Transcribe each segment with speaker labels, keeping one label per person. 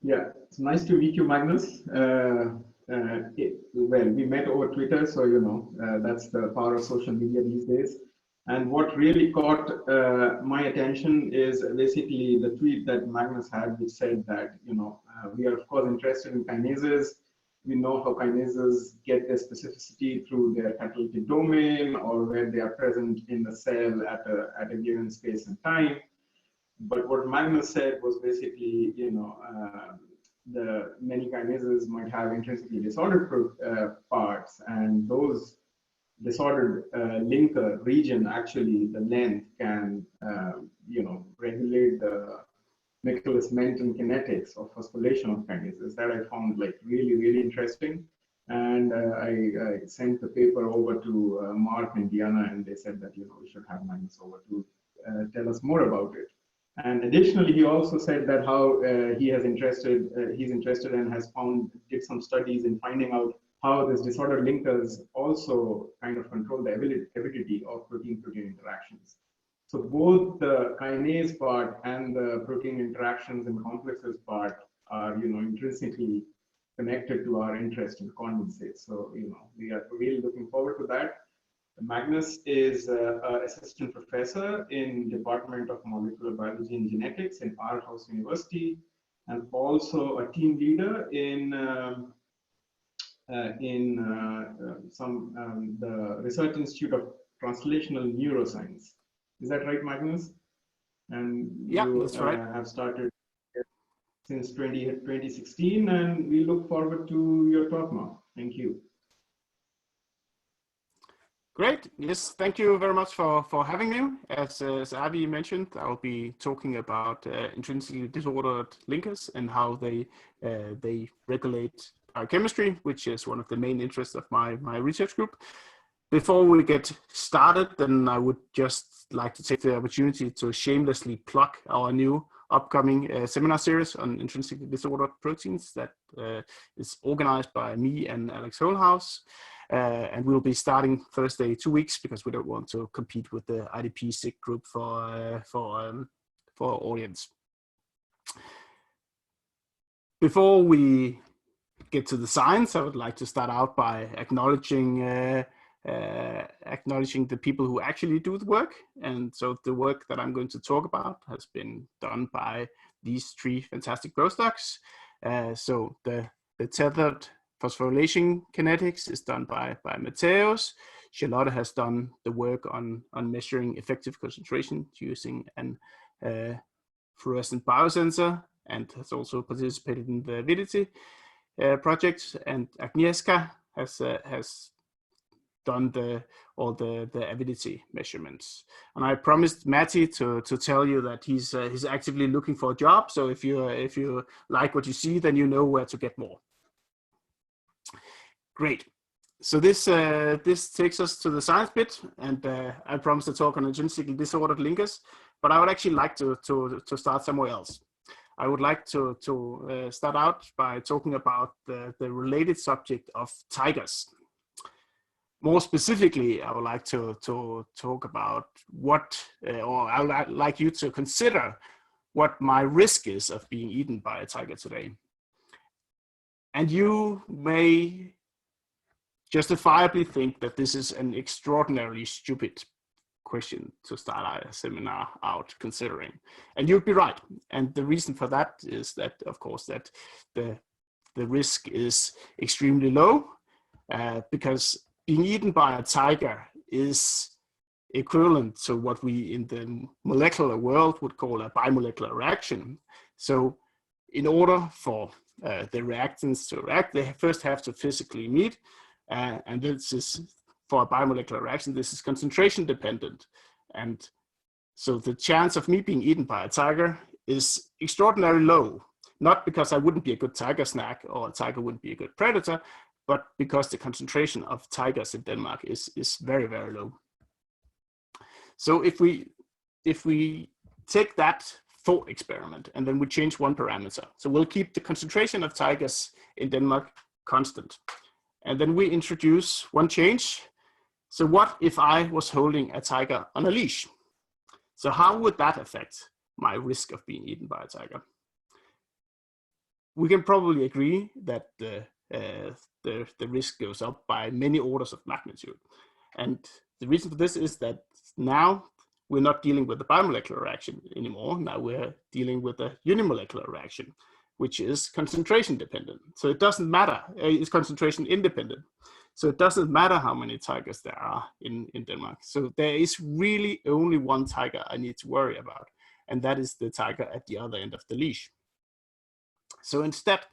Speaker 1: Yeah, it's nice to meet you, Magnus. Well, we met over Twitter, so that's the power of social media these days. And what really caught my attention is basically the tweet that Magnus had, which said that we are of course interested in kinases. We know how kinases get their specificity through their catalytic domain or where they are present in the cell at a given space and time. But what Magnus said was basically, the many kinases might have intrinsically disordered parts, and those disordered linker region, actually, the length can, regulate the Nicholas-Menten kinetics of phosphorylation of kinases. That I found like really, really interesting. And I sent the paper over to Mark and Diana, and they said that we should have Magnus over to tell us more about it. And additionally, he also said that how he's interested and has did some studies in finding out how these disordered linkers also kind of control the ability of protein-protein interactions. So both the kinase part and the protein interactions and complexes part are, intrinsically connected to our interest in condensates. So, we are really looking forward to that. Magnus is an assistant professor in Department of Molecular Biology and Genetics in Aarhus University, and also a team leader in the Research Institute of Translational Neuroscience. Is that right, Magnus? And
Speaker 2: yeah,
Speaker 1: you
Speaker 2: that's right.
Speaker 1: Have started since 2016, and we look forward to your talk now. Thank you.
Speaker 2: Great. Yes, thank you very much for having me. As Avi mentioned, I'll be talking about intrinsically disordered linkers and how they regulate biochemistry, which is one of the main interests of my research group. Before we get started, then I would just like to take the opportunity to shamelessly plug our new upcoming seminar series on intrinsically disordered proteins that is organized by me and Alex Holhaus. And we'll be starting Thursday 2 weeks because we don't want to compete with the IDP-SIG group for audience. Before we get to the science, I would like to start out by acknowledging the people who actually do the work. And so the work that I'm going to talk about has been done by these three fantastic postdocs. So the tethered phosphorylation kinetics is done by Mateusz. Charlotte has done the work on measuring effective concentration using an fluorescent biosensor and has also participated in the Avidity project. And Agnieszka has done all the avidity measurements. And I promised Matty to tell you that he's actively looking for a job. So if you like what you see, then you know where to get more. Great. So this takes us to the science bit, and I promised to talk on intrinsically disordered linkers, but I would actually like to start somewhere else. I would like to start out by talking about the related subject of tigers. More specifically, I would like to talk about or I would like you to consider what my risk is of being eaten by a tiger today. And you may justifiably think that this is an extraordinarily stupid question to start a seminar out considering. And you'd be right. And the reason for that is that, of course, that the risk is extremely low because being eaten by a tiger is equivalent to what we in the molecular world would call a bimolecular reaction. So in order for the reactants to react, they first have to physically meet. And this is, for a bimolecular reaction, this is concentration dependent. And so the chance of me being eaten by a tiger is extraordinarily low, not because I wouldn't be a good tiger snack or a tiger wouldn't be a good predator, but because the concentration of tigers in Denmark is very, very low. So if we take that thought experiment and then we change one parameter, so we'll keep the concentration of tigers in Denmark constant. And then we introduce one change. So what if I was holding a tiger on a leash? So how would that affect my risk of being eaten by a tiger? we can probably agree that the risk goes up by many orders of magnitude. And the reason for this is that now we're not dealing with the biomolecular reaction anymore. Now we're dealing with a unimolecular reaction, which is concentration dependent. So it doesn't matter, it's concentration independent. So it doesn't matter how many tigers there are in Denmark. So there is really only one tiger I need to worry about, and that is the tiger at the other end of the leash. So instead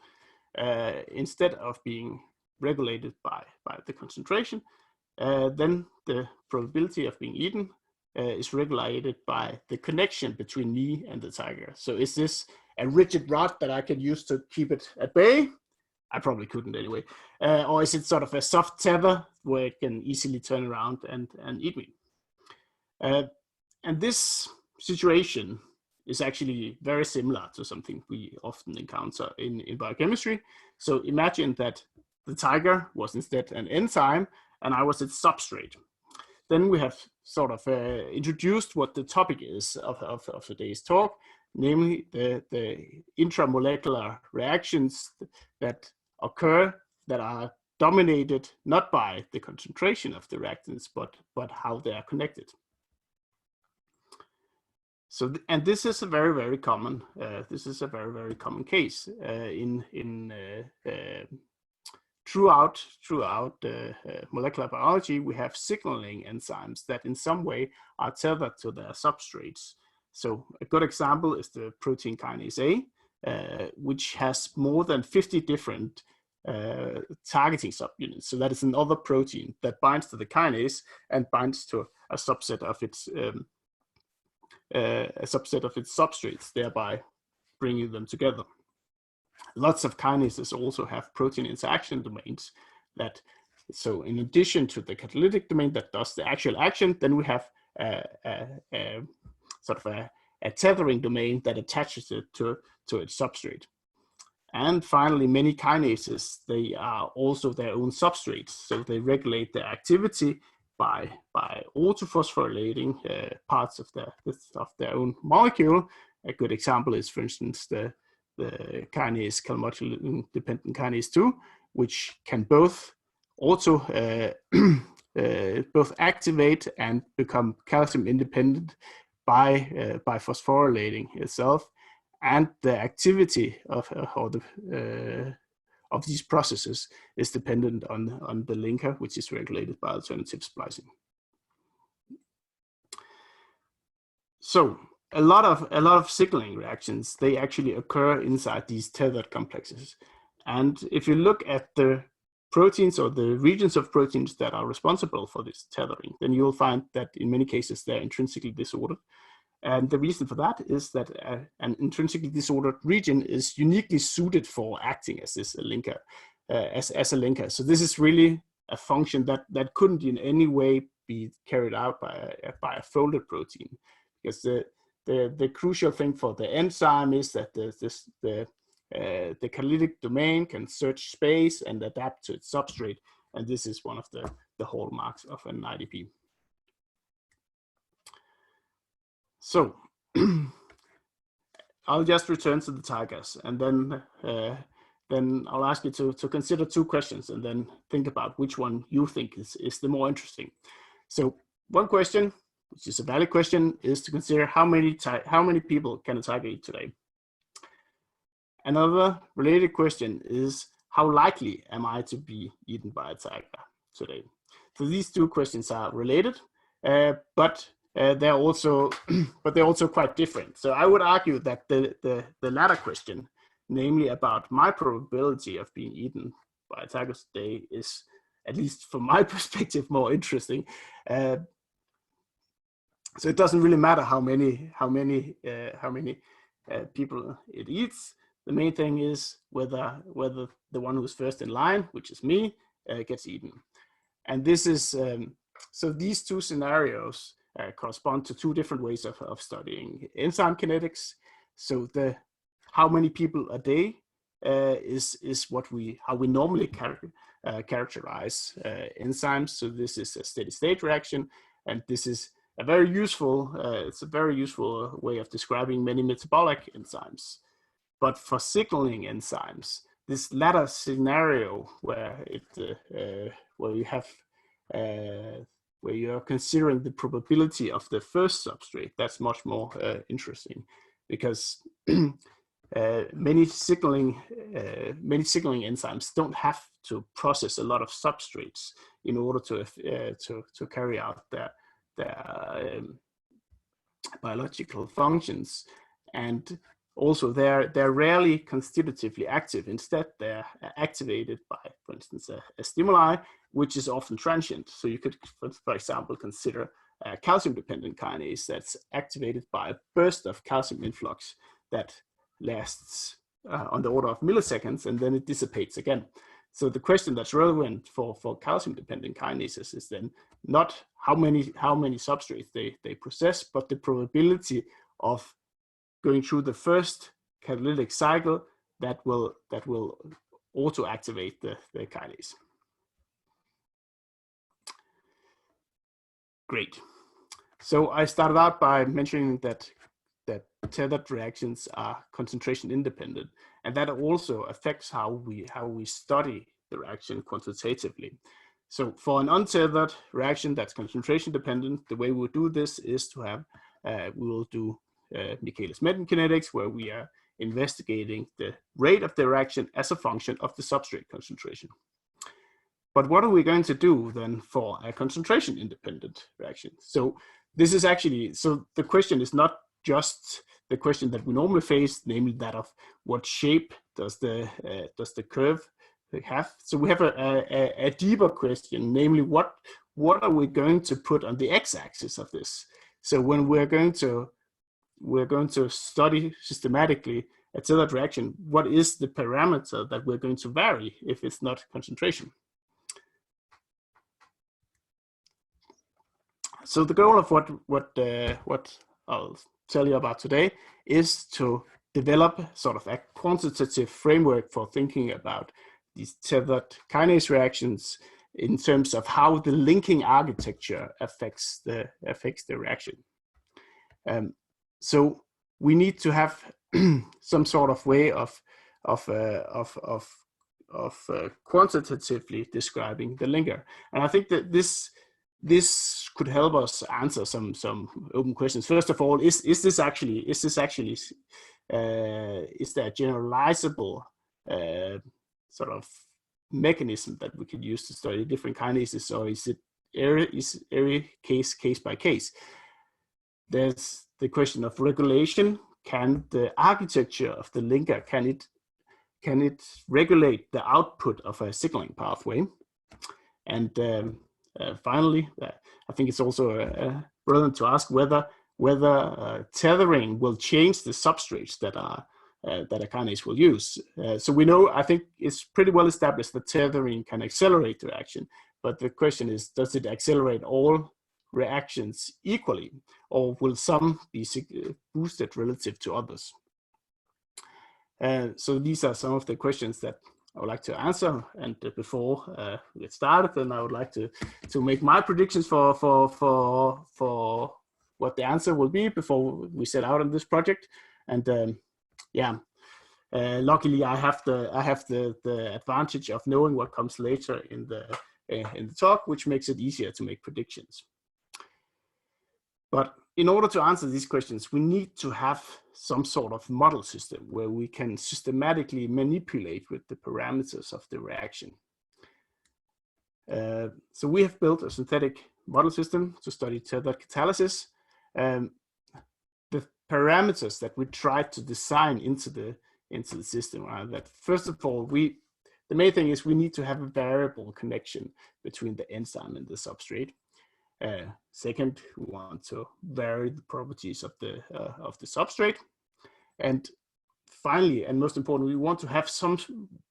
Speaker 2: of being regulated by the concentration, then the probability of being eaten is regulated by the connection between me and the tiger. So is this a rigid rod that I can use to keep it at bay? I probably couldn't anyway. Or is it sort of a soft tether where it can easily turn around and eat me? And this situation is actually very similar to something we often encounter in biochemistry. So imagine that the tiger was instead an enzyme and I was its substrate. Then we have sort of introduced what the topic is of today's talk, namely the intramolecular reactions that occur that are dominated not by the concentration of the reactants, but how they are connected. So, and this is a very, very common. This is a very, very common case throughout molecular biology. We have signaling enzymes that in some way are tethered to their substrates. So a good example is the protein kinase A, which has more than 50 different targeting subunits. So that is another protein that binds to the kinase and binds to a subset of its substrates, thereby bringing them together. Lots of kinases also have protein interaction domains that, so in addition to the catalytic domain that does the actual action, then we have sort of a tethering domain that attaches it to its substrate. And finally, many kinases, they are also their own substrates. So they regulate their activity by autophosphorylating parts of their own molecule. A good example is, for instance, the kinase calmodulin dependent kinase 2, which can both both activate and become calcium independent by phosphorylating itself. And the activity of these processes is dependent on the linker, which is regulated by alternative splicing. So a lot of signaling reactions, they actually occur inside these tethered complexes. And if you look at the proteins or the regions of proteins that are responsible for this tethering, then you'll find that in many cases they're intrinsically disordered. And the reason for that is that an intrinsically disordered region is uniquely suited for acting as this linker, as a linker. So this is really a function that couldn't in any way be carried out by a folded protein, because the crucial thing for the enzyme is that the catalytic domain can search space and adapt to its substrate, and this is one of the hallmarks of an IDP. So I'll just return to the tigers, and then I'll ask you to consider two questions and then think about which one you think is the more interesting. So one question, which is a valid question, is to consider how many people can a tiger eat today? Another related question is, how likely am I to be eaten by a tiger today? So these two questions are related, but they're also quite different. So I would argue that the latter question, namely about my probability of being eaten by a tiger today, is, at least from my perspective, more interesting. So it doesn't really matter how many people it eats. The main thing is whether the one who's first in line, which is me, gets eaten. And this is so these two scenarios correspond to two different ways of studying enzyme kinetics. So how many people a day is how we normally characterize enzymes. So this is a steady state reaction, and this is a very useful. It's a very useful way of describing many metabolic enzymes. But for signaling enzymes, this latter scenario where where you are considering the probability of the first substrate, that's much more interesting, because many signaling enzymes don't have to process a lot of substrates in order to carry out their biological functions, and also they're rarely constitutively active. Instead, they're activated by, for instance, a stimuli, which is often transient. So you could, for example, consider a calcium-dependent kinase that's activated by a burst of calcium influx that lasts on the order of milliseconds, and then it dissipates again. So the question that's relevant for calcium-dependent kinases is then not how many substrates they possess, but the probability of going through the first catalytic cycle that will auto activate the kinase. Great. So I started out by mentioning that tethered reactions are concentration independent, and that also affects how we study the reaction quantitatively. So for an untethered reaction that's concentration dependent, the way we do this is to have we will do Michaelis-Menten kinetics, where we are investigating the rate of the reaction as a function of the substrate concentration. But what are we going to do then for a concentration independent reaction? So this is actually, so the question is not just the question that we normally face, namely that of what shape does the curve have. So we have a deeper question, namely what are we going to put on the x-axis of this? So when we're going to study systematically a tethered reaction, what is the parameter that we're going to vary if it's not concentration? So the goal of what I'll tell you about today is to develop sort of a quantitative framework for thinking about these tethered kinase reactions in terms of how the linking architecture affects the reaction. So we need to have some sort of way of quantitatively describing the linker, and I think that this could help us answer some open questions. First of all, is there a generalizable sort of mechanism that we could use to study different kinases, or is it every case by case? There's the question of regulation. Can the architecture of the linker, can it regulate the output of a signaling pathway? And finally, I think it's also relevant to ask whether tethering will change the substrates that a kinase will use. So we know, I think it's pretty well established that tethering can accelerate the reaction, but the question is, does it accelerate all reactions equally, or will some be boosted relative to others? So these are some of the questions that I would like to answer. And before we get started, then I would like to make my predictions for what the answer will be before we set out on this project. And luckily I have the advantage of knowing what comes later in the talk, which makes it easier to make predictions. But in order to answer these questions, we need to have some sort of model system where we can systematically manipulate with the parameters of the reaction. So we have built a synthetic model system to study tethered catalysis. The parameters that we tried to design into the system are that, first of all, the main thing is we need to have a variable connection between the enzyme and the substrate. Second, we want to vary the properties of the substrate, and finally, and most importantly, we want to have some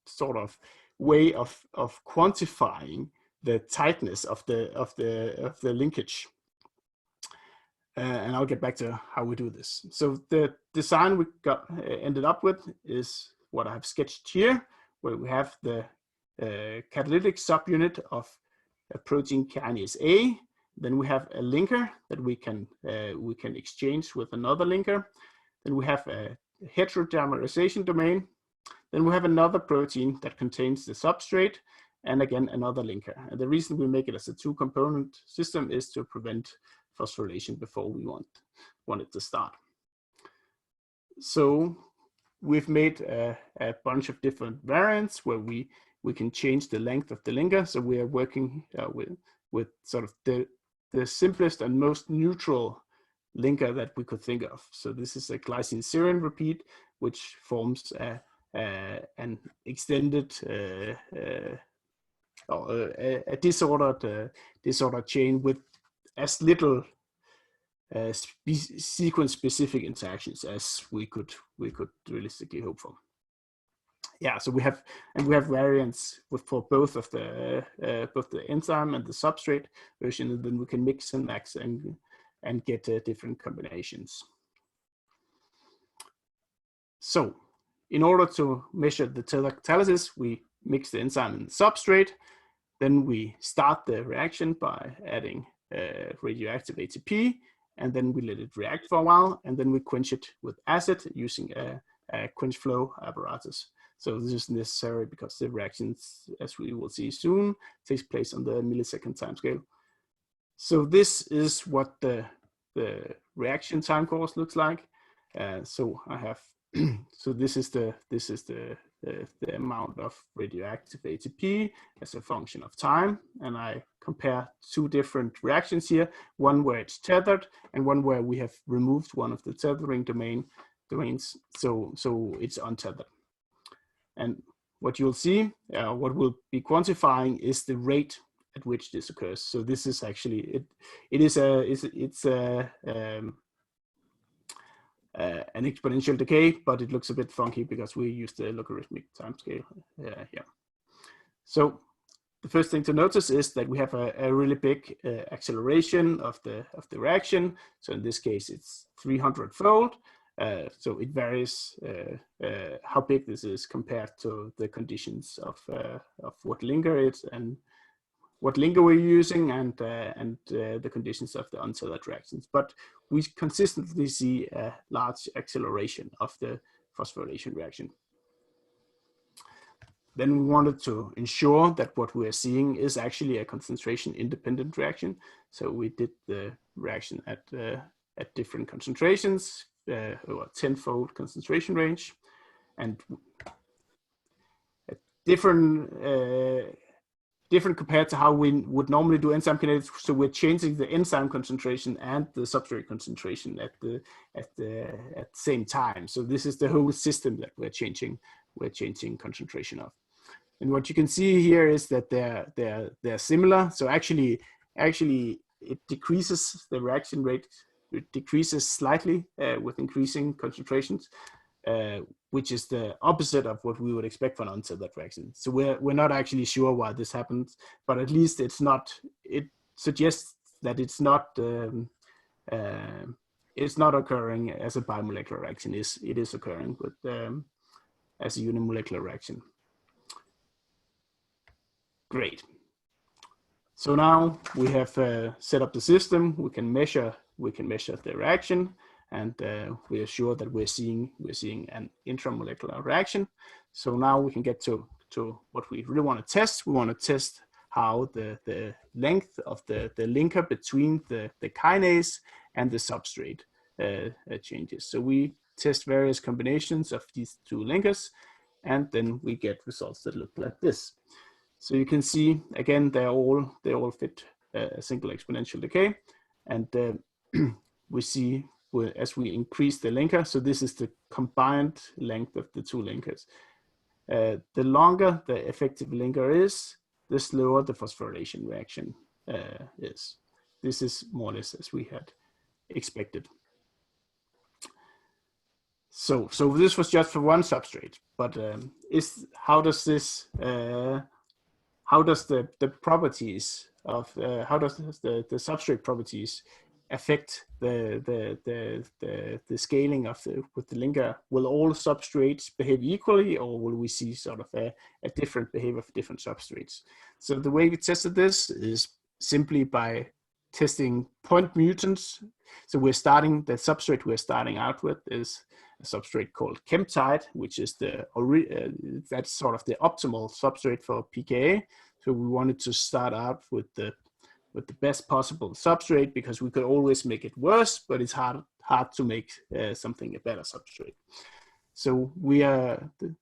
Speaker 2: sort of way of quantifying the tightness of the linkage. And I'll get back to how we do this. So the design we ended up with is what I have sketched here, where we have the catalytic subunit of a protein kinase A. Then we have a linker that we can exchange with another linker. Then we have a heterodimerization domain. Then we have another protein that contains the substrate, and again, another linker. And the reason we make it as a two-component system is to prevent phosphorylation before we want it to start. So we've made a bunch of different variants where we can change the length of the linker. So we are working with sort of the simplest and most neutral linker that we could think of. So this is a glycine serine repeat, which forms an extended a disordered chain with as little sequence-specific interactions as we could realistically hope for. Yeah, so we have variants for both of the enzyme and the substrate version, and then we can mix and max and get different combinations. So in order to measure the tethered catalysis, we mix the enzyme and the substrate. Then we start the reaction by adding radioactive ATP, and then we let it react for a while, and then we quench it with acid using a quench flow apparatus. So this is necessary because the reactions, as we will see soon, takes place on the millisecond timescale. So this is what the reaction time course looks like. So I have so this is the amount of radioactive ATP as a function of time, and I compare two different reactions here, one where it's tethered and one where we have removed one of the tethering domains, so it's untethered. And what you'll see, what we'll be quantifying is the rate at which this occurs. So this is actually it's an exponential decay, but it looks a bit funky because we use the logarithmic timescale here. So the first thing to notice is that we have a really big acceleration of the reaction. So in this case, it's 300-fold. So it varies how big this is compared to the conditions of what linker it and what linker we're using and the conditions of the untethered reactions. But we consistently see a large acceleration of the phosphorylation reaction. Then we wanted to ensure that what we are seeing is actually a concentration independent reaction. So we did the reaction at different concentrations, or 10-fold concentration range, and different compared to how we would normally do enzyme kinetics. So we're changing the enzyme concentration and the substrate concentration at the same time. So this is the whole system that we're changing concentration of. And what you can see here is that they're similar. So actually it decreases the reaction rate. It decreases slightly with increasing concentrations, which is the opposite of what we would expect for an untethered reaction. So we're not actually sure why this happens, but at least it suggests that it's not occurring as a bimolecular reaction. It is occurring with as a unimolecular reaction. Great. So now we have set up the system. We can measure the reaction, and we are sure that we're seeing an intramolecular reaction. So now we can get to what we really want to test. We want to test how the length of the linker between the kinase and the substrate changes. So we test various combinations of these two linkers, and then we get results that look like this. So you can see again they all fit a single exponential decay, and we see as we increase the linker. So this is the combined length of the two linkers. The longer the effective linker is, the slower the phosphorylation reaction is. This is more or less as we had expected. So this was just for one substrate, but how does the properties of how does the substrate properties affect the scaling of with the linker? Will all substrates behave equally, or will we see sort of a different behavior of different substrates? So the way we tested this is simply by testing point mutants. So we're starting, the substrate we're starting out with is a substrate called Chemtide, which is that's sort of the optimal substrate for pKa. So we wanted to start out with the best possible substrate, because we could always make it worse, but it's hard to make something a better substrate. So we are the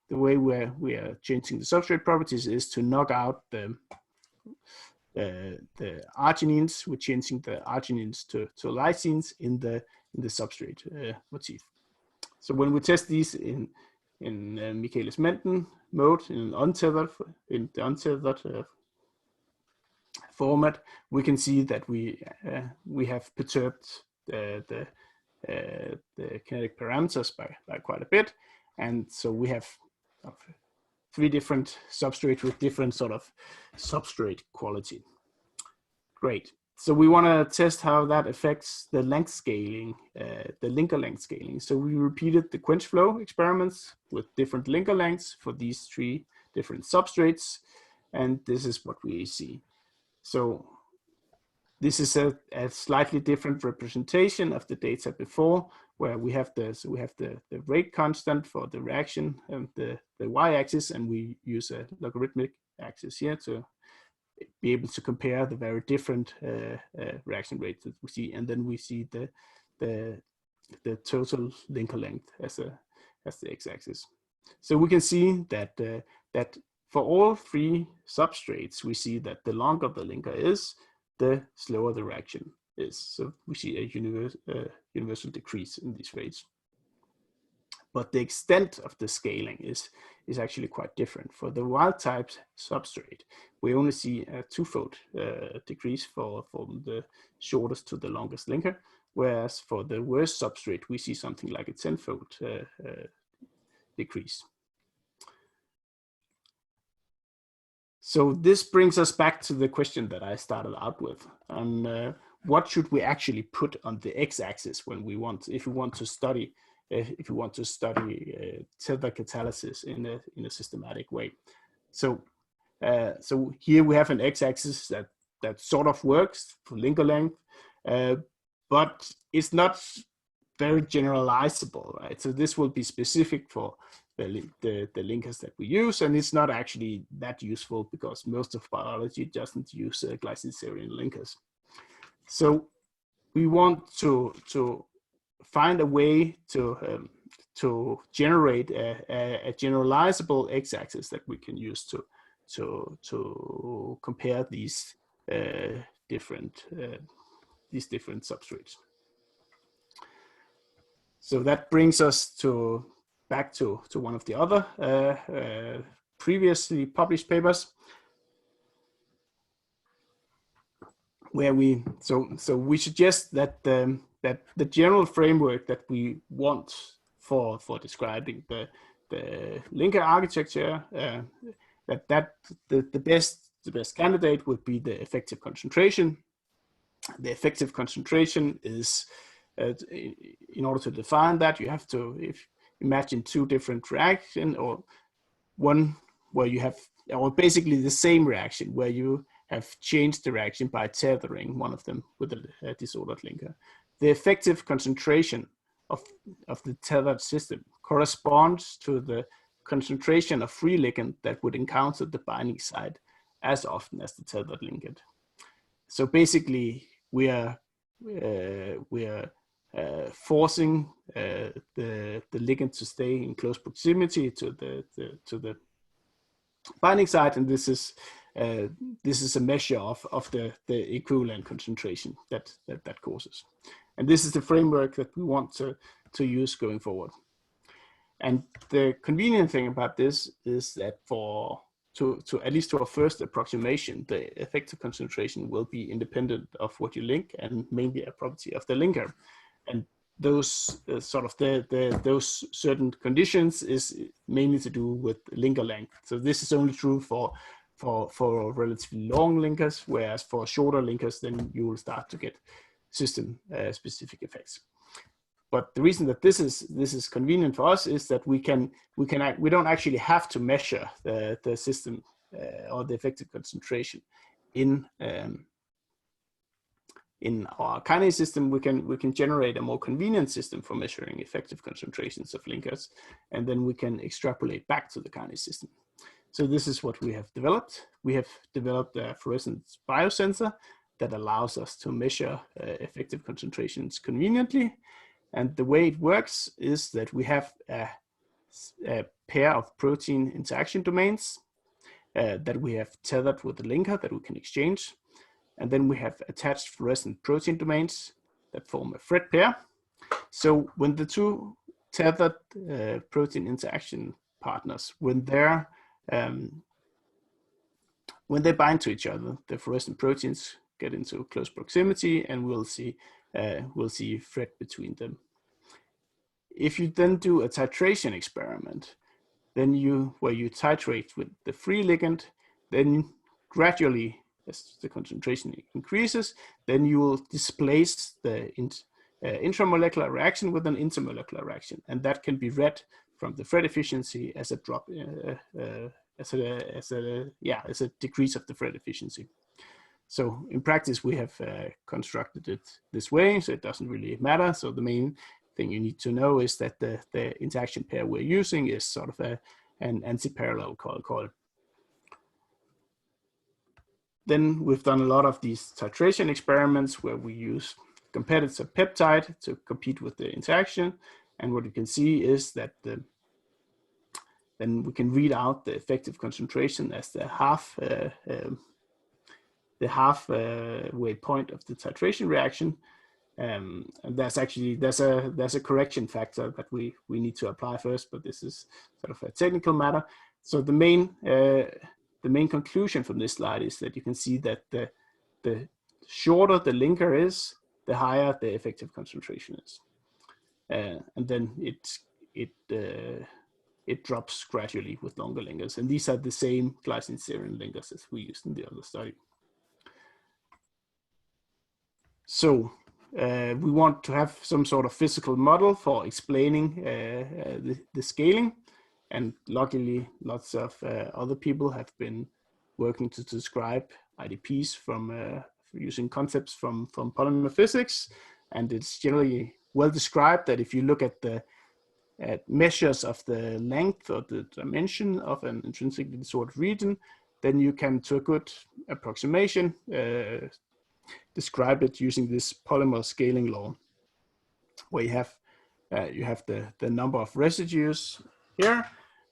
Speaker 2: way we are changing the substrate properties is to knock out the arginines. We're changing the arginines to lysines in the substrate motif. So when we test these in Michaelis-Menten mode, in the untethered format, we can see that we have perturbed the kinetic parameters by quite a bit, and so we have 3 different substrates with different sort of substrate quality. Great. So we want to test how that affects the length scaling, the linker length scaling. So we repeated the quench flow experiments with different linker lengths for these 3 different substrates, and this is what we see. So this is a slightly different representation of the data before, where we have the rate constant for the reaction and the y-axis, and we use a logarithmic axis here to be able to compare the very different reaction rates that we see, and then we see the total linker length as the x-axis. So we can see that that for all 3 substrates, we see that the longer the linker is, the slower the reaction is. So we see a universal decrease in these rates. But the extent of the scaling is actually quite different. For the wild type substrate, we only see a 2-fold decrease from the shortest to the longest linker, whereas for the worst substrate, we see something like a 10-fold decrease. So this brings us back to the question that I started out with, on what should we actually put on the x-axis when if we want to study tether catalysis in a systematic way. So so here we have an x-axis that sort of works for linker length, but it's not very generalizable, right? So this will be specific for the linkers that we use, and it's not actually that useful because most of biology doesn't use glycine-serine linkers. So we want to find a way to generate a generalizable x-axis that we can use to compare these different substrates. So that brings us back to one of the other previously published papers, where we suggest that the general framework that we want for describing the linker architecture, that the best candidate would be the effective concentration. The effective concentration is in order to define that, you have to imagine 2 different reactions, or one where you have, or basically the same reaction where you have changed the reaction by tethering one of them with a disordered linker. The effective concentration of the tethered system corresponds to the concentration of free ligand that would encounter the binding site as often as the tethered ligand. So basically, we are forcing the ligand to stay in close proximity to the binding site, and this is a measure of the equivalent concentration that causes. And this is the framework that we want to use going forward. And the convenient thing about this is that to at least to our first approximation, the effective concentration will be independent of what you link and mainly a property of the linker. And those those certain conditions is mainly to do with linker length. So this is only true for relatively long linkers, whereas for shorter linkers, then you will start to get system specific effects. But the reason that this is convenient for us is that we don't actually have to measure the system or the effective concentration in in our kinase system, we can generate a more convenient system for measuring effective concentrations of linkers, and then we can extrapolate back to the kinase system. So this is what we have developed. We have developed a fluorescence biosensor that allows us to measure effective concentrations conveniently. And the way it works is that we have a pair of protein interaction domains that we have tethered with the linker that we can exchange. And then we have attached fluorescent protein domains that form a thread pair. So when the two tethered protein interaction partners, when they bind to each other, the fluorescent proteins get into close proximity, and we'll see thread between them. If you then do a titration experiment, then where you titrate with the free ligand, then gradually, as the concentration increases, then you will displace the intramolecular reaction with an intermolecular reaction, and that can be read from the thread efficiency as a drop, as a decrease of the thread efficiency. So in practice, we have constructed it this way, so it doesn't really matter. So the main thing you need to know is that the interaction pair we're using is sort of an anti-parallel coil. Then we've done a lot of these titration experiments where we use competitor peptide to compete with the interaction. And what you can see is that then we can read out the effective concentration as the halfway point of the titration reaction. And there's a correction factor that we need to apply first, but this is sort of a technical matter. So the main conclusion from this slide is that you can see that the shorter the linker is, the higher the effective concentration is, and then it drops gradually with longer linkers. And these are the same glycine serine linkers as we used in the other study. So we want to have some sort of physical model for explaining the scaling. And luckily, lots of other people have been working to describe IDPs from using concepts from polymer physics. And it's generally well described that if you look at the measures of the length or the dimension of an intrinsically disordered region, then you can, to a good approximation, describe it using this polymer scaling law, where you have the number of residues here,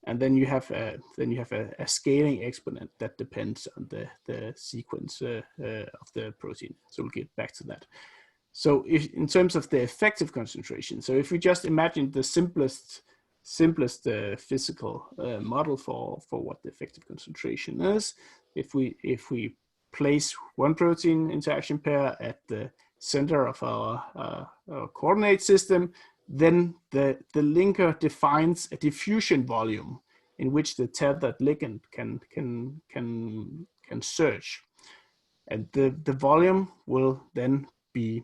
Speaker 2: and then you have a scaling exponent that depends on the sequence of the protein. So we'll get back to that. So in terms of the effective concentration, so if we just imagine the simplest physical model for what the effective concentration is, if we place one protein interaction pair at the center of our coordinate system, then the linker defines a diffusion volume in which the tethered ligand can surge, and the volume will then be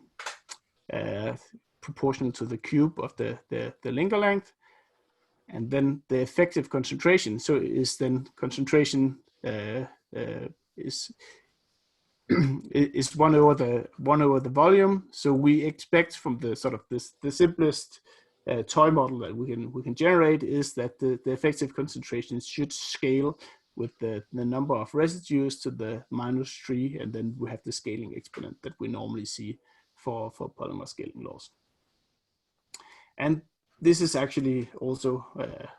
Speaker 2: proportional to the cube of the linker length, and then the effective concentration. So is then concentration is 1 over the volume. So we expect from the sort of the simplest toy model that we can generate is that the effective concentrations should scale with the number of residues to the -3, and then we have the scaling exponent that we normally see for polymer scaling laws. And this is actually also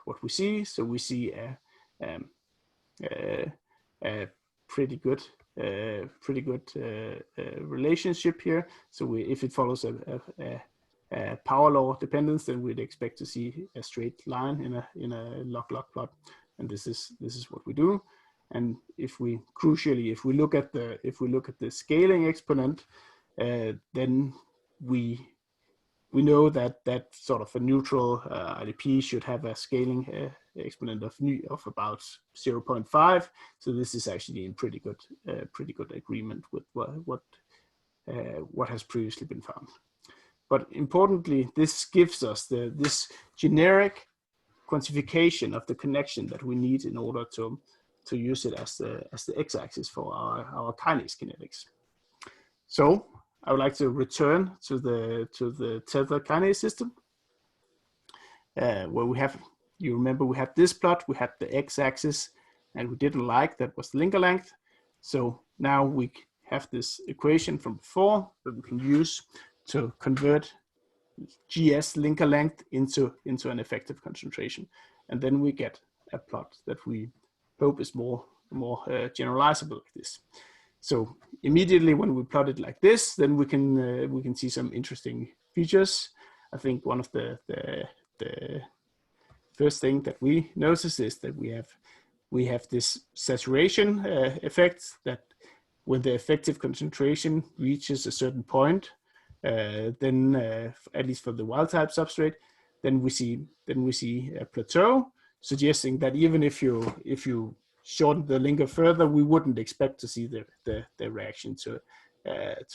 Speaker 2: what we see. So we see a pretty good relationship here. So if it follows a power law dependence, then we'd expect to see a straight line in a log-log plot, and this is what we do. And if we look at the scaling exponent, then we know that sort of a neutral IDP should have a scaling exponent of about 0.5. So this is actually in pretty good agreement with what has previously been found. But importantly, this gives us this generic quantification of the connection that we need in order to use it as the x-axis for our kinase kinetics. So I would like to return to the tethered kinase system, where we have, you remember we had this plot, we had the x-axis, and we didn't like that was linker length. So now we have this equation from before that we can use to convert GS linker length into an effective concentration, and then we get a plot that we hope is more generalizable like this. So immediately when we plot it like this, then we can see some interesting features. I think one of the first thing that we notice is that we have this saturation effect, that when the effective concentration reaches a certain point, then at least for the wild type substrate, then we see a plateau, suggesting that even if you shorten the linker further, we wouldn't expect to see the reaction to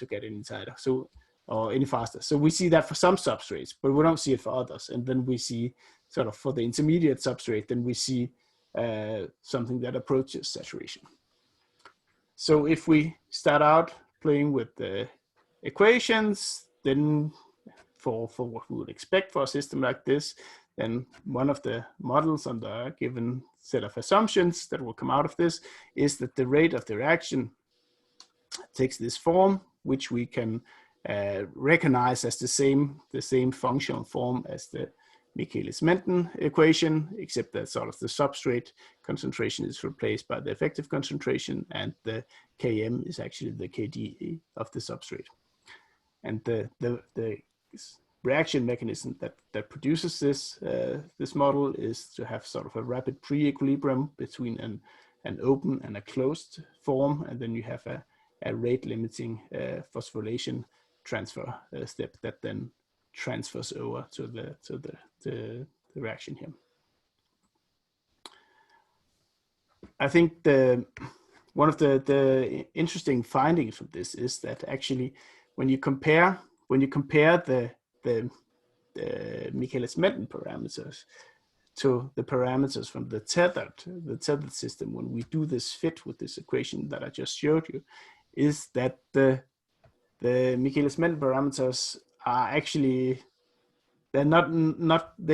Speaker 2: get any tighter, so or any faster. So we see that for some substrates, but we don't see it for others. And then we see sort of for the intermediate substrate, then we see something that approaches saturation. So if we start out playing with the equations, then for what we would expect for a system like this, then one of the models under a given set of assumptions that will come out of this is that the rate of the reaction takes this form, which we can recognize as the same functional form as the Michaelis-Menten equation, except that sort of the substrate concentration is replaced by the effective concentration, and the Km is actually the Kd of the substrate. And the reaction mechanism that produces this model is to have sort of a rapid pre-equilibrium between an open and a closed form, and then you have a rate limiting phosphorylation transfer step that then transfers over to the reaction here. I think one of the interesting findings of this is that actually when you compare the Michaelis-Menten parameters to the parameters from the tethered system, when we do this fit with this equation that I just showed you, is that the Michaelis-Menten parameters are actually, they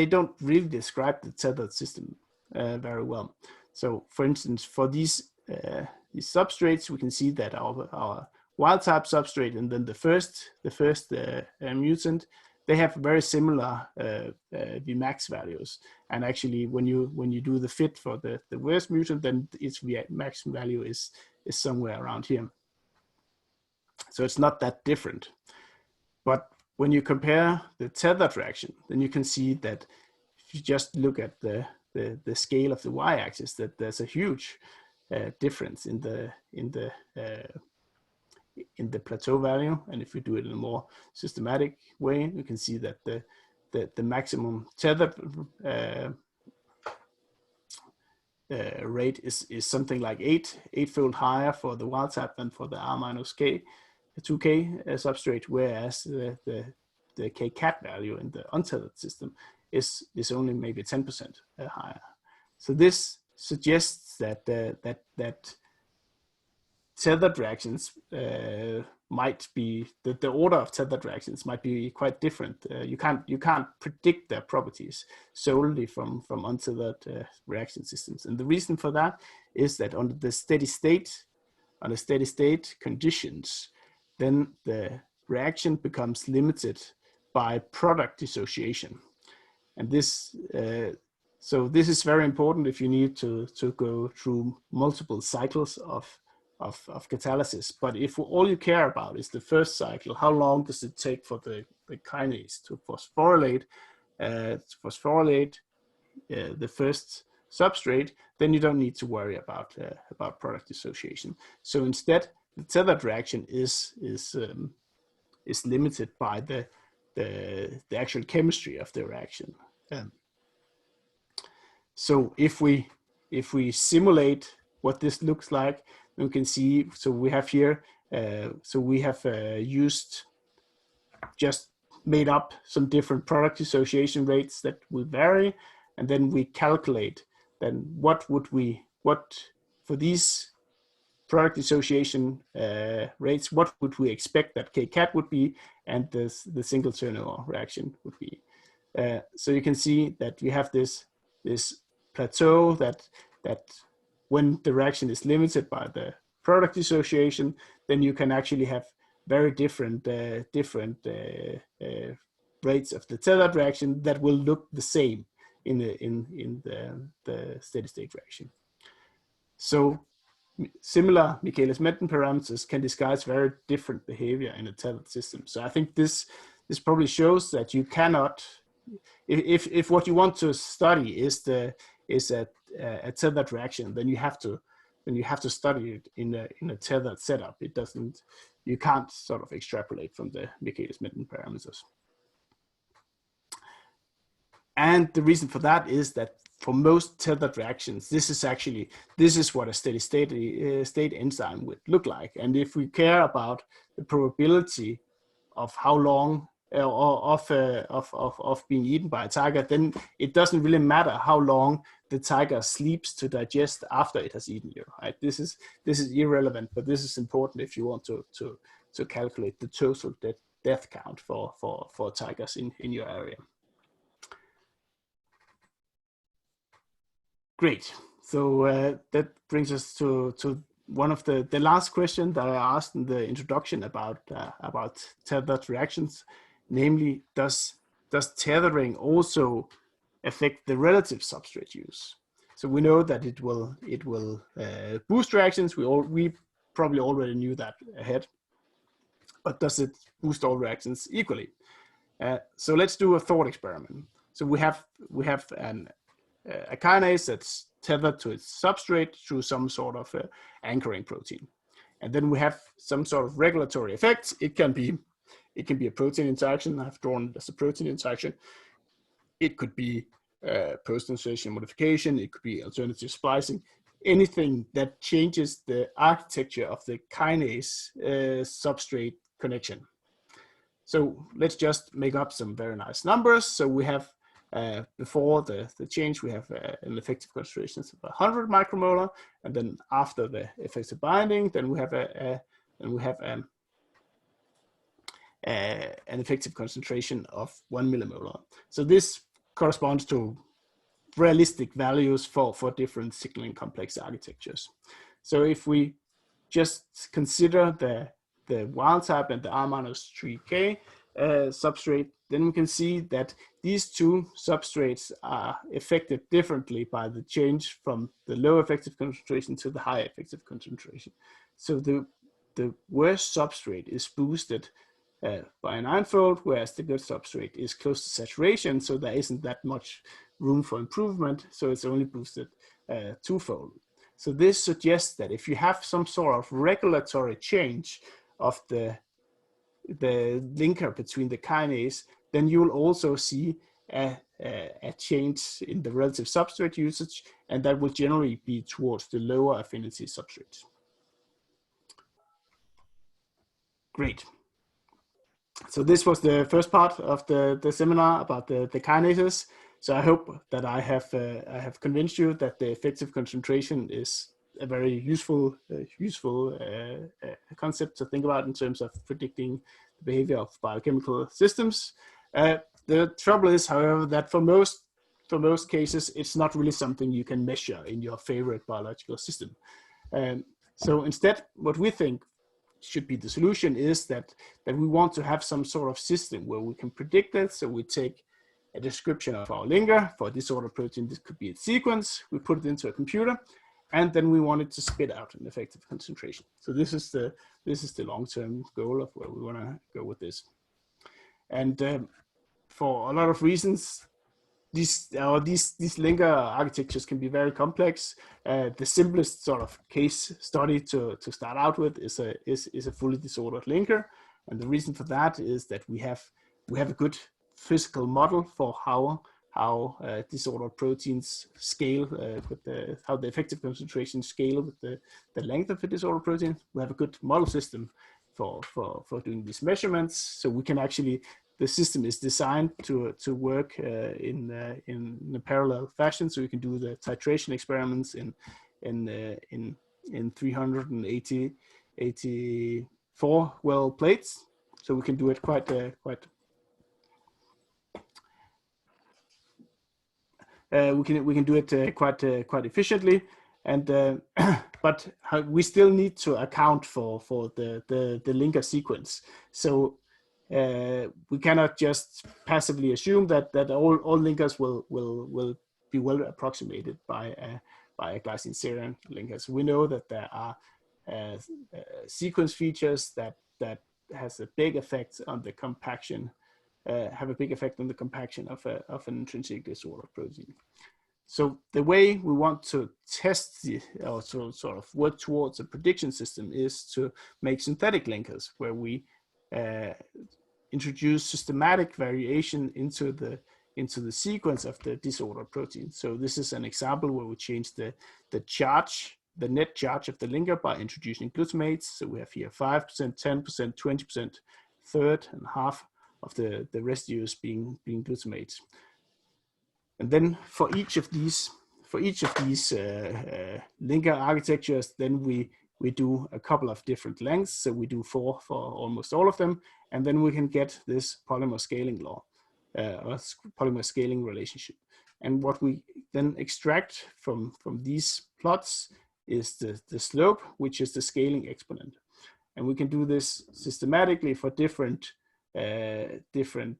Speaker 2: don't really describe the tethered system very well. So for instance, for these substrates, we can see that our wild type substrate and then the first mutant, they have very similar Vmax values. And actually when you do the fit for the worst mutant, then its Vmax value is somewhere around here. So it's not that different. But when you compare the tethered reaction, then you can see that if you just look at the scale of the y-axis, that there's a huge difference in the plateau value. And if we do it in a more systematic way, we can see that the maximum tethered rate is something like eightfold higher for the wild type than for the R-2K substrate, whereas the K-cat value in the untethered system is only maybe 10% higher. So this suggests that tethered reactions might be, the order of tethered reactions might be quite different. You can't predict their properties solely from untethered reaction systems, and the reason for that is that under the steady state conditions, then the reaction becomes limited by product dissociation, and this so this is very important if you need to go through multiple cycles of catalysis. But if all you care about is the first cycle, how long does it take for the kinase to phosphorylate the first substrate, then you don't need to worry about product dissociation. So instead, the tethered reaction is limited by the actual chemistry of the reaction. So if we simulate what this looks like, we can see, so we have here, just made up some different product dissociation rates that will vary, and then we calculate then what for these product dissociation rates, what would we expect that kcat would be, and the single turnover reaction would be. So you can see that you have this plateau that when the reaction is limited by the product dissociation, then you can actually have very different rates of the tethered reaction that will look the same in the steady state reaction. So similar Michaelis-Menten parameters can disguise very different behavior in a tethered system. So I think this probably shows that you cannot, if what you want to study is a tethered reaction, then you have to study it in a tethered setup. You can't sort of extrapolate from the Michaelis-Menten parameters. And the reason for that is that for most tethered reactions, this is what a steady state enzyme would look like. And if we care about the probability of how long of being eaten by a tiger, then it doesn't really matter how long the tiger sleeps to digest after it has eaten you. Right? This is irrelevant, but this is important if you want to calculate the total death count for tigers in your area. Great. So that brings us to one of the last questions that I asked in the introduction about tethered reactions, namely, does tethering also affect the relative substrate use? So we know that it will boost reactions. We probably already knew that ahead, but does it boost all reactions equally? So let's do a thought experiment. So we have a kinase that's tethered to its substrate through some sort of anchoring protein. And then we have some sort of regulatory effects. It can be a protein interaction. I've drawn it as a protein interaction. It could be post-translation modification. It could be alternative splicing. Anything that changes the architecture of the kinase substrate connection. So let's just make up some very nice numbers. So we have before the change, we have an effective concentration of 100 micromolar, and then after the effective binding, then we have an effective concentration of 1 millimolar. So this corresponds to realistic values for different signaling complex architectures. So if we just consider the wild type and the R-3K substrate, then we can see that these two substrates are affected differently by the change from the low effective concentration to the high effective concentration. So the worst substrate is boosted by a 9-fold, whereas the good substrate is close to saturation, so there isn't that much room for improvement, so it's only boosted 2-fold. So this suggests that if you have some sort of regulatory change of the linker between the kinase, then you will also see a change in the relative substrate usage, and that will generally be towards the lower affinity substrates. Great. So this was the first part of the seminar about the kinases. So I hope that I have convinced you that the effective concentration is a very useful concept to think about in terms of predicting the behavior of biochemical systems. The trouble is, however, that for most cases, it's not really something you can measure in your favorite biological system. So instead, what we think should be the solution is that we want to have some sort of system where we can predict it. So we take a description of our linker for a disordered protein. This could be its sequence. We put it into a computer, and then we want it to spit out an effective concentration. So this is the long-term goal of where we want to go with this. And for a lot of reasons, these linker architectures can be very complex. The simplest sort of case study to start out with is a fully disordered linker, and the reason for that is that we have a good physical model for how disordered proteins scale with how the effective concentration scale with the length of a disordered protein. We have a good model system for doing these measurements, so we can actually. The system is designed to work in a parallel fashion, so we can do the titration experiments in 384 well plates. So we can do it quite we can do it quite efficiently, and but we still need to account for the linker sequence. So we cannot just passively assume that all linkers will be well approximated by a glycine serine linker. So we know that there are sequence features that has a big effect on the compaction. Have a big effect on the compaction of an intrinsic disorder protein. So the way we want to test or to sort of work towards a prediction system is to make synthetic linkers, where we introduce systematic variation into the sequence of the disorder protein. So this is an example where we change the charge, the net charge of the linker by introducing glutamates. So we have here 5%, 10%, 20%, third, and half of the residues being glutamates. And then for each of these linker architectures, then we do a couple of different lengths. So we do 4 for almost all of them, and then we can get this polymer scaling law, or polymer scaling relationship. And what we then extract from these plots is the slope, which is the scaling exponent. And we can do this systematically for different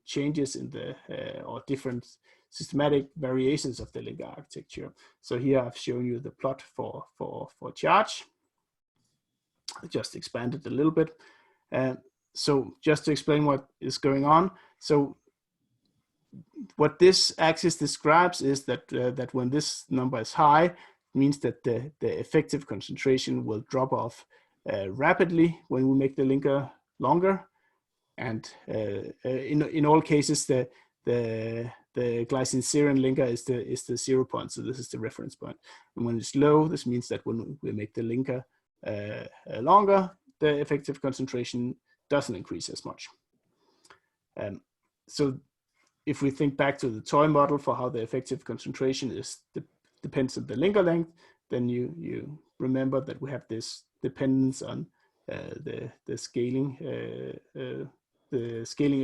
Speaker 2: changes in the or different systematic variations of the linker architecture. So here I've shown you the plot for charge. I just expanded a little bit. So just to explain what is going on. So what this axis describes is that that when this number is high, it means that the effective concentration will drop off rapidly when we make the linker longer. And in all cases, the glycine serine linker is the 0 point. So this is the reference point. And when it's low, this means that when we make the linker longer, the effective concentration doesn't increase as much. So if we think back to the toy model for how the effective concentration depends on the linker length, then you remember that we have this dependence on the scaling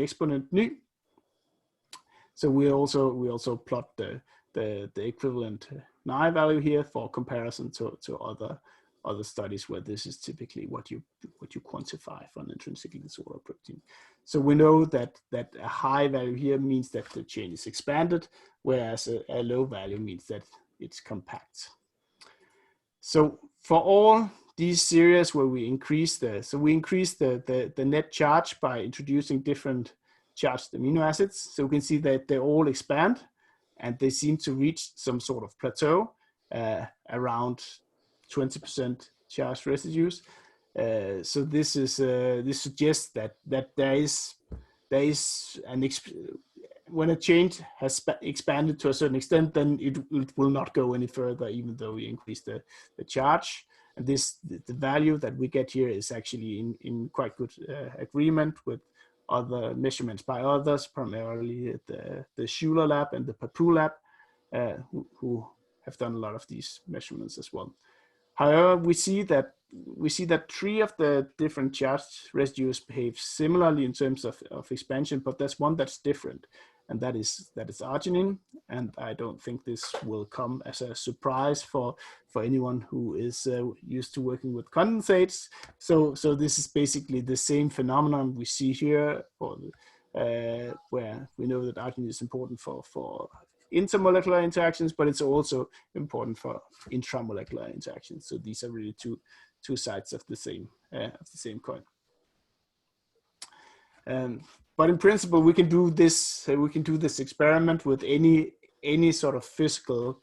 Speaker 2: exponent nu. So we also plot the equivalent Ni value here for comparison to other studies where this is typically what you quantify for an intrinsically disordered protein. So we know that a high value here means that the chain is expanded, whereas a low value means that it's compact. So for all these series where we increase the net charge by introducing different charged amino acids. So we can see that they all expand and they seem to reach some sort of plateau around 20% charged residues. So this suggests that there is when a chain has expanded to a certain extent, then it will not go any further, even though we increase the charge. And the value that we get here is actually in quite good agreement with other measurements by others, primarily the Schuler lab and the Papu lab, who have done a lot of these measurements as well. However, we see that 3 of the different charged residues behave similarly in terms of expansion, but there's one that's different, and that is arginine. And I don't think this will come as a surprise for anyone who is used to working with condensates. So this is basically the same phenomenon we see here, where we know that arginine is important for intermolecular interactions, but it's also important for intramolecular interactions. So these are really two sides of the same coin. But in principle, we can do this experiment with any sort of physical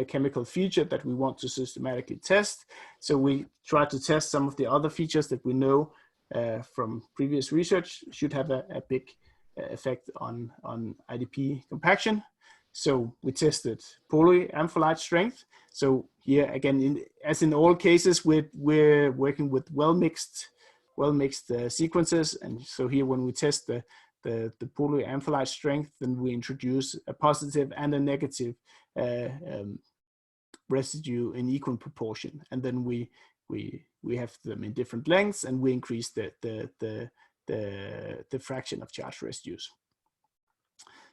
Speaker 2: chemical feature that we want to systematically test. So we try to test some of the other features that we know from previous research should have a big effect on IDP compaction. So we tested polyampholyte strength. So here again, as in all cases, we're working with well-mixed sequences. And so here, when we test the polyampholyte strength, then we introduce a positive and a negative residue in equal proportion. And then we we have them in different lengths, and we increase the fraction of charge residues.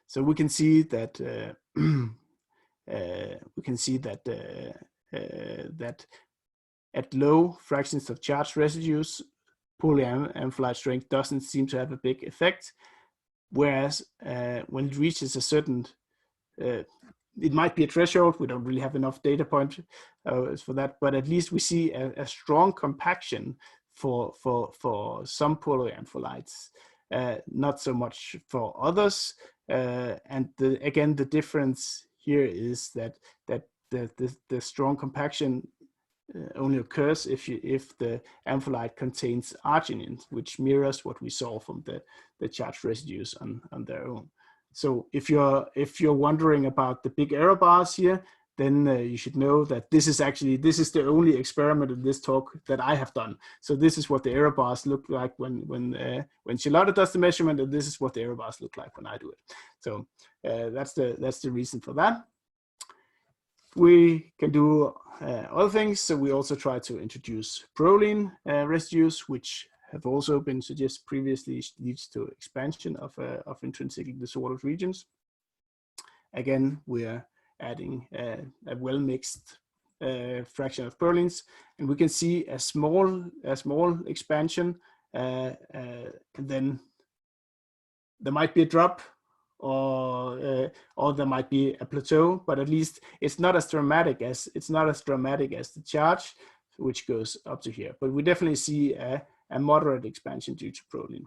Speaker 2: So we can see that that at low fractions of charge residues, polyamphylide strength doesn't seem to have a big effect, whereas when it reaches a certain, it might be a threshold. We don't really have enough data point for that, but at least we see a strong compaction for some polyamphilides, not so much for others. And again, the difference here is that the strong compaction only occurs if the amphilide contains arginine, which mirrors what we saw from the charge residues on their own. So if you're wondering about the big error bars here, then you should know that this is the only experiment in this talk that I have done. So this is what the error bars look like when Charlotte does the measurement, and this is what the error bars look like when I do it. So that's the reason for that. We can do other things. So we also try to introduce proline residues, which have also been suggested previously leads to expansion of intrinsically disordered regions. Again, we're adding a well-mixed fraction of prolines, and we can see a small expansion, and then there might be a drop, or there might be a plateau, but at least it's not as dramatic as the charge, which goes up to here. But we definitely see a moderate expansion due to proline.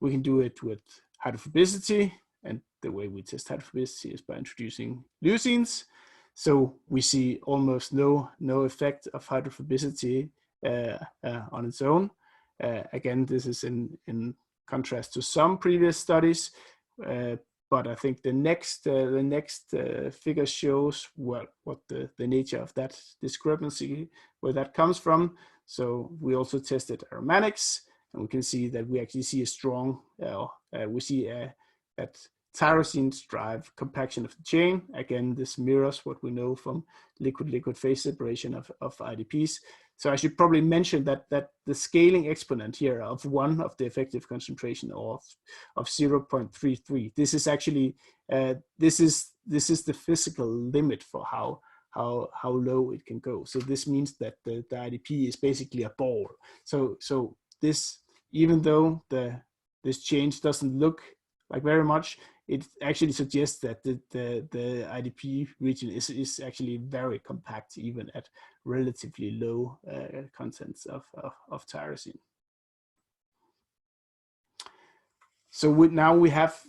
Speaker 2: We can do it with hydrophobicity, and the way we test hydrophobicity is by introducing leucines. So we see almost no effect of hydrophobicity on its own. Again, this is in contrast to some previous studies, but I think the next figure shows what the nature of that discrepancy, where that comes from. So we also tested aromatics, and we can see that we actually see a strong, that tyrosines drive compaction of the chain. Again, this mirrors what we know from liquid-liquid phase separation of IDPs. So I should probably mention that the scaling exponent here of 1 of the effective concentration of 0.33. This is actually this is the physical limit for how low it can go. So this means that the IDP is basically a ball. So this, even though this change doesn't look like very much, it actually suggests that the IDP region is actually very compact, even at relatively low contents of tyrosine. So now we have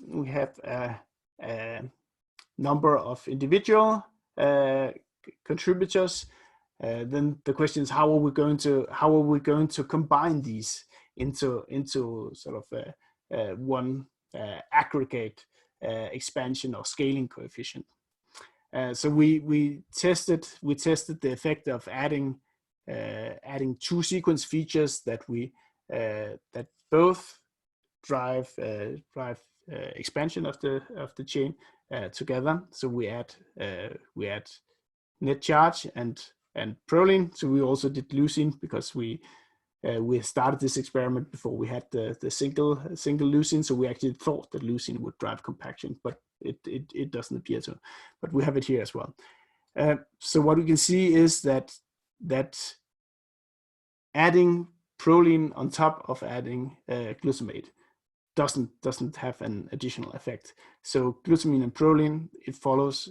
Speaker 2: a number of individual contributors. Then the question is, how are we going to combine these into sort of one aggregate expansion or scaling coefficient? So we tested the effect of adding 2 sequence features that both drive expansion of the chain together. So we add net charge and proline. So we also did leucine, because we started this experiment before we had the single leucine. So we actually thought that leucine would drive compaction, but it doesn't appear to. But we have it here as well. So what we can see is that adding proline on top of adding glutamate doesn't have an additional effect. So glutamine and proline, it follows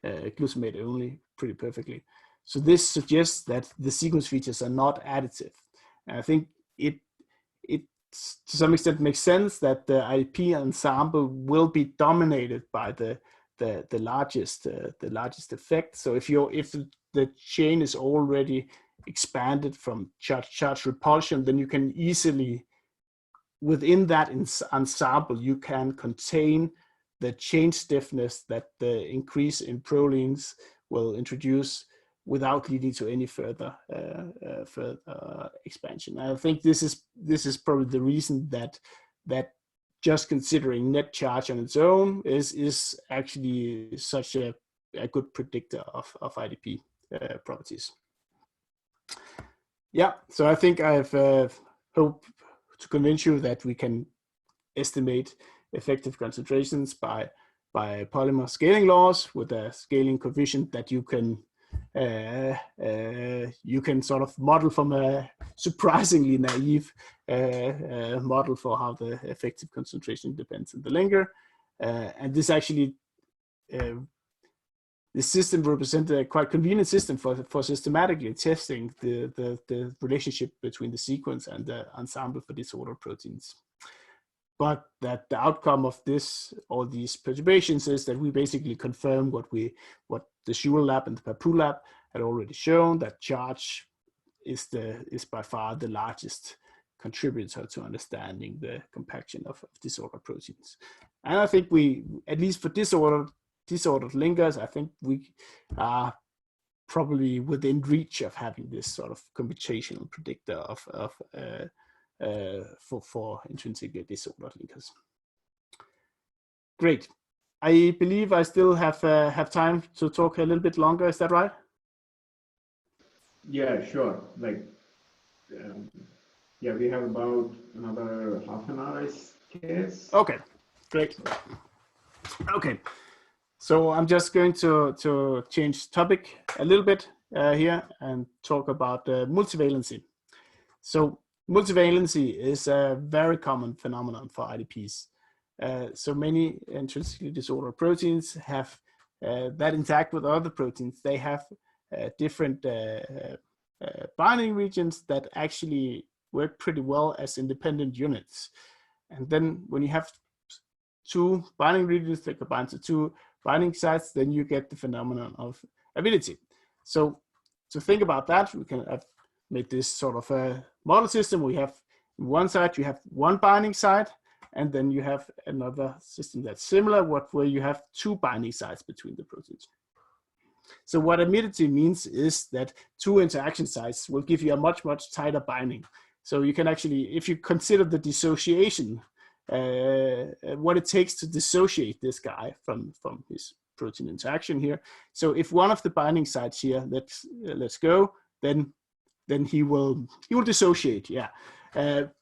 Speaker 2: glutamate only pretty perfectly. So this suggests that the sequence features are not additive. And I think it to some extent makes sense that the IDP ensemble will be dominated by the largest effect. So if the chain is already expanded from charge repulsion, then you can easily, within that ensemble, you can contain the chain stiffness that the increase in prolines will introduce without leading to any further expansion. I think this is probably the reason that just considering net charge on its own is actually such a good predictor of IDP properties. Yeah, so I think I've hope to convince you that we can estimate effective concentrations by polymer scaling laws with a scaling coefficient that you can sort of model from a surprisingly naive model for how the effective concentration depends on the linker. And this actually, the system represents a quite convenient system for systematically testing the relationship between the sequence and the ensemble for disordered proteins. But that the outcome of all these perturbations is that we basically confirm what the Schul lab and the Papou lab had already shown, that charge is by far the largest contributor to understanding the compaction of disordered proteins. And I think we, at least for disordered linkers, I think we are probably within reach of having this sort of computational predictor for intrinsically disordered linkers. Great. I believe I still have time to talk a little bit longer. Is that right?
Speaker 1: Yeah, sure. Yeah, we have about another half an hour, I guess.
Speaker 2: Okay, great. Okay, so I'm just going to change topic a little bit here and talk about multivalency. So multivalency is a very common phenomenon for IDPs. So many intrinsically disordered proteins have that interact with other proteins. They have different binding regions that actually work pretty well as independent units. And then when you have two binding regions that combine to two binding sites, then you get the phenomenon of avidity. So to think about that, we can have made this sort of a model system. We have on one side, you have one binding site, and then you have another system that's similar, where you have two binding sites between the proteins. So what avidity means is that two interaction sites will give you a much, much tighter binding. So you can actually, if you consider the dissociation, what it takes to dissociate this guy from his protein interaction here. So if one of the binding sites here, let's go, then he will dissociate, yeah.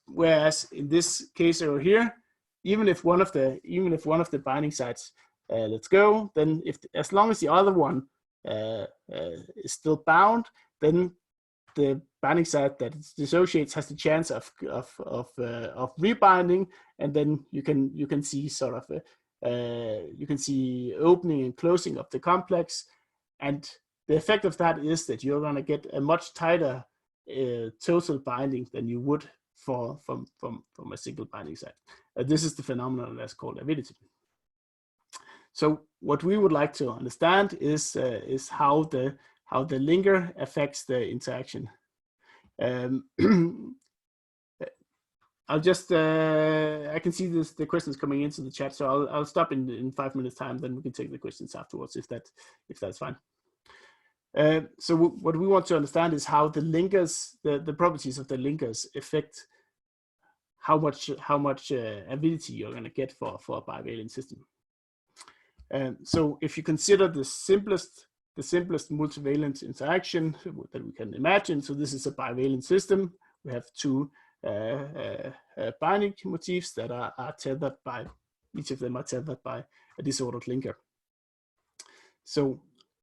Speaker 2: Whereas in this case over here, even if one of the binding sites let's go, then as long as the other one is still bound, then the binding site that dissociates has the chance of rebinding, and then you can see sort of you can see opening and closing of the complex, and the effect of that is that you're going to get a much tighter total binding than you would from a single binding site. This is the phenomenon that's called avidity. So what we would like to understand is how the linker affects the interaction. I'll just I can see the questions coming into the chat, so I'll stop in 5 minutes time. Then we can take the questions afterwards if that's fine. So what we want to understand is how the linkers, the properties of the linkers affect how much avidity you're going to get for a bivalent system. So if you consider the simplest multivalent interaction that we can imagine, so this is a bivalent system. We have two binding motifs that are tethered by, each of them are tethered by a disordered linker. So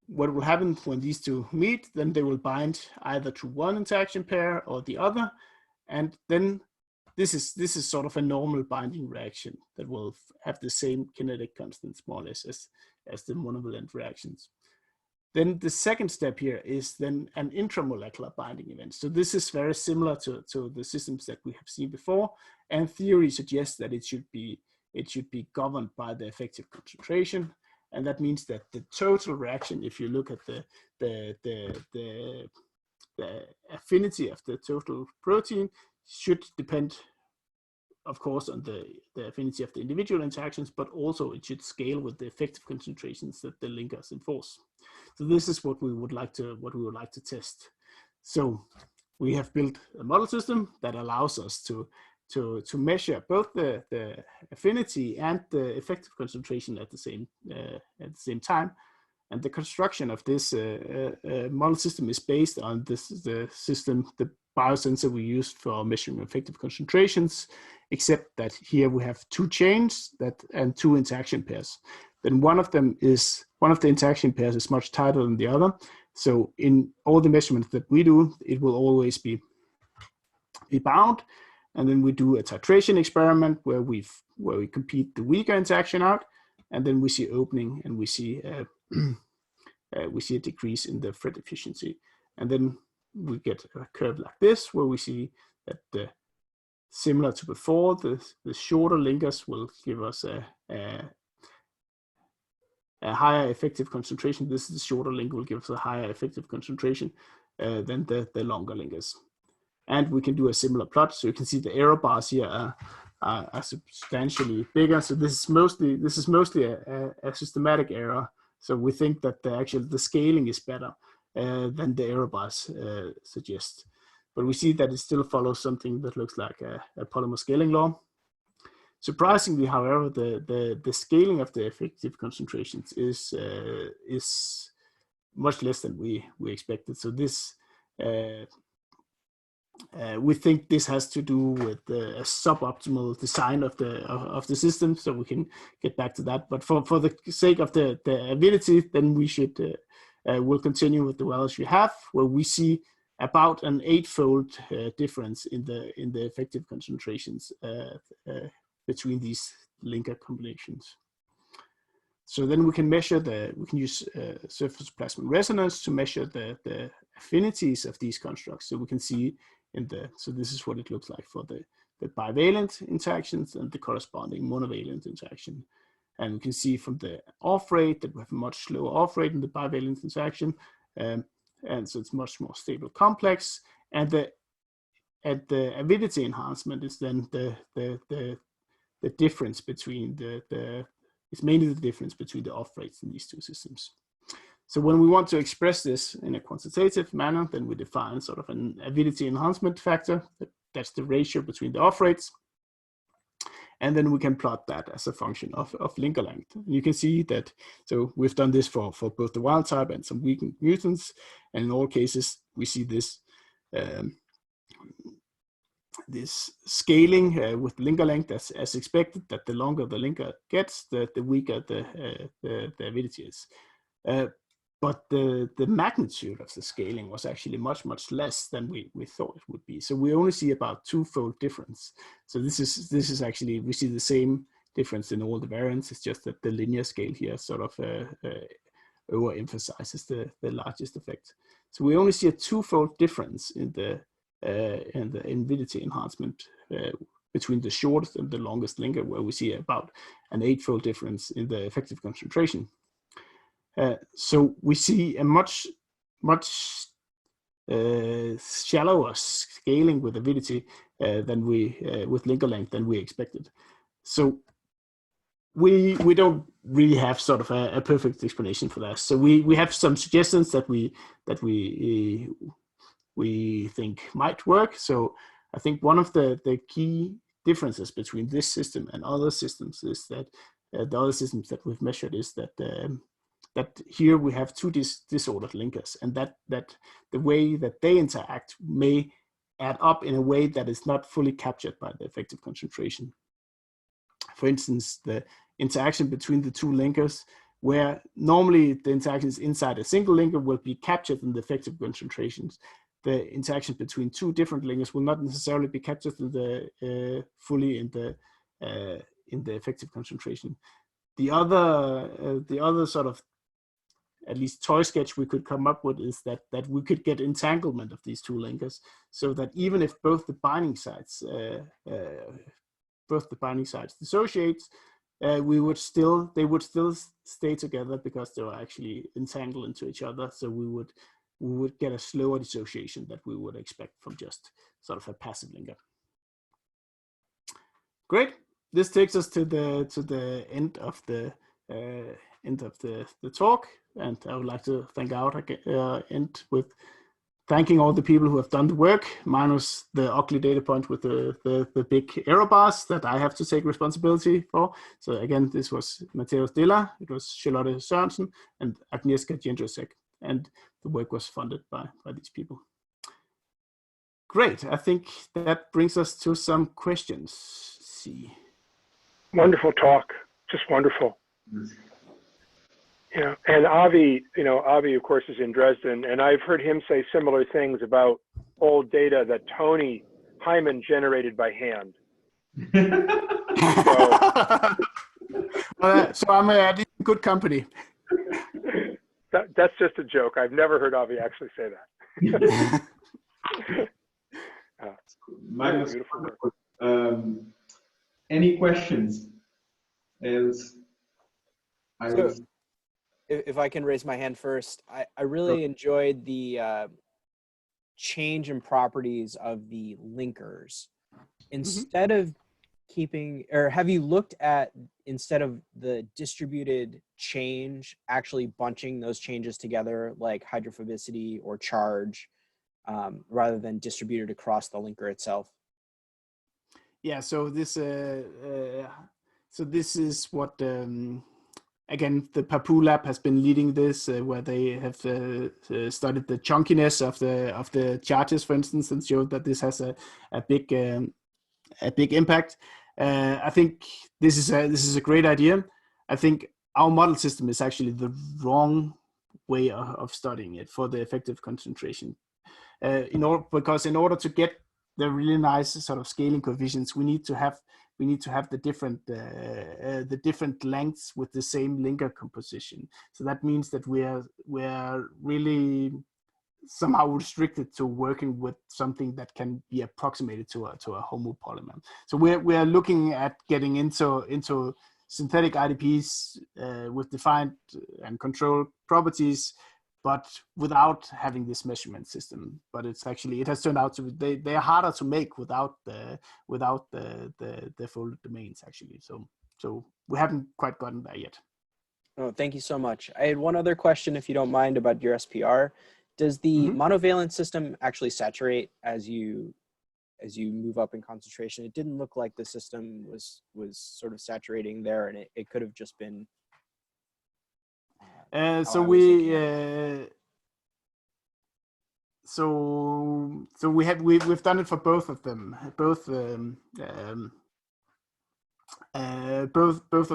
Speaker 2: what will happen when these two meet, then they will bind either to one interaction pair or the other, and then this is sort of a normal binding reaction that will have the same kinetic constants more or less as the monovalent reactions. Then the second step here is then an intramolecular binding event. So this is very similar to the systems that we have seen before, and theory suggests that it should be governed by the effective concentration, and that means that the total reaction, if you look at the affinity of the total protein, should depend, of course, on the affinity of the individual interactions, but also it should scale with the effective concentrations that the linkers enforce. So this is what we would like to test. So we have built a model system that allows us to measure both the affinity and the effective concentration at the same time, And the construction of this model system is based on the biosensor we used for measuring effective concentrations, except that here we have two chains and two interaction pairs. Then one of the interaction pairs is much tighter than the other. So in all the measurements that we do, it will always be bound. And then we do a titration experiment where we compete the weaker interaction out, and then we see opening, and we see a decrease in the thread efficiency. And then we get a curve like this, where we see that similar to before, the shorter linkers will give us a higher effective concentration. This is the shorter link will give us a higher effective concentration than the longer linkers. And we can do a similar plot, so you can see the error bars here are substantially bigger. So this is mostly a systematic error. So we think that the scaling is better than the error bars suggest. But we see that it still follows something that looks like a polymer scaling law. Surprisingly, however, the scaling of the effective concentrations is much less than we expected. So this we think this has to do with a suboptimal design of the system. So we can get back to that. But for the sake of the avidity, then we should we'll continue with the values we have, where we see about an 8-fold difference in the effective concentrations between these linker combinations. So then we can measure we can use surface plasmon resonance to measure the affinities of these constructs. So we can see so this is what it looks like for the bivalent interactions and the corresponding monovalent interaction. And we can see from the off rate that we have a much slower off rate in the bivalent interaction. And so it's much more stable complex. And the avidity enhancement is then the difference between it's mainly the difference between the off rates in these two systems. So when we want to express this in a quantitative manner, then we define sort of an avidity enhancement factor. That's the ratio between the off rates. And then we can plot that as a function of linker length. And you can see that, so we've done this for both the wild type and some weakened mutants. And in all cases, we see this this scaling with linker length as expected, that the longer the linker gets, the weaker the avidity is. But the magnitude of the scaling was actually much less than we thought it would be. So we only see about 2-fold difference. So this is actually, we see the same difference in all the variants. It's just that the linear scale here sort of overemphasizes the largest effect. So we only see a 2-fold difference in the avidity enhancement between the shortest and the longest linker, where we see about an 8-fold difference in the effective concentration. So we see a much shallower scaling with avidity than with linker length than we expected. So we don't really have sort of a perfect explanation for that. So we have some suggestions that we think might work. So I think one of the key differences between this system and other systems is that the other systems that we've measured is that that here we have two disordered linkers, and that the way that they interact may add up in a way that is not fully captured by the effective concentration. For instance, the interaction between the two linkers, where normally the interactions inside a single linker will be captured in the effective concentrations, the interaction between two different linkers will not necessarily be captured in the fully in the effective concentration. The other sort of at least toy sketch we could come up with is that we could get entanglement of these two linkers, so that even if both the binding sites dissociate, they would still stay together because they were actually entangled into each other. So we would get a slower dissociation that we would expect from just sort of a passive linker. Great. This takes us to the end of the talk, and I would like to thank out end with thanking all the people who have done the work, minus the ugly data point with the big error bars that I have to take responsibility for. So again, this was Mateusz Dilla, it was Charlotte Sørensen, and Agnieszka Jędrzejczyk, and the work was funded by these people. Great, I think that brings us to some questions. Let's see.
Speaker 3: Wonderful talk, just wonderful. Yeah, and Avi, Avi, of course, is in Dresden, and I've heard him say similar things about old data that Tony Hyman generated by hand.
Speaker 2: So I'm in good company.
Speaker 3: That's just a joke. I've never heard Avi actually say that.
Speaker 1: Magnus, any questions?
Speaker 4: If I can raise my hand first, I really enjoyed the change in properties of the linkers. Instead of keeping, or have you looked at, instead of the distributed change, actually bunching those changes together like hydrophobicity or charge, rather than distributed across the linker itself?
Speaker 2: Yeah, so this is what again, the Papu lab has been leading this, where they have studied the chunkiness of the charges, for instance, and showed that this has a big impact. I think this is a great idea. I think our model system is actually the wrong way of studying it for the effective concentration. Because in order to get the really nice sort of scaling coefficients, we need to have the different lengths with the same linker composition. So that means that we are really somehow restricted to working with something that can be approximated to a homopolymer. So we are looking at getting into synthetic IDPs with defined and controlled properties, but without having this measurement system. But it has turned out to be, they are harder to make without the full domains actually. So we haven't quite gotten there yet.
Speaker 4: Oh, thank you so much. I had one other question, if you don't mind, about your SPR. Does the monovalent system actually saturate as you move up in concentration? It didn't look like the system was sort of saturating there, and it could have just been. So we've done it for both of them, both of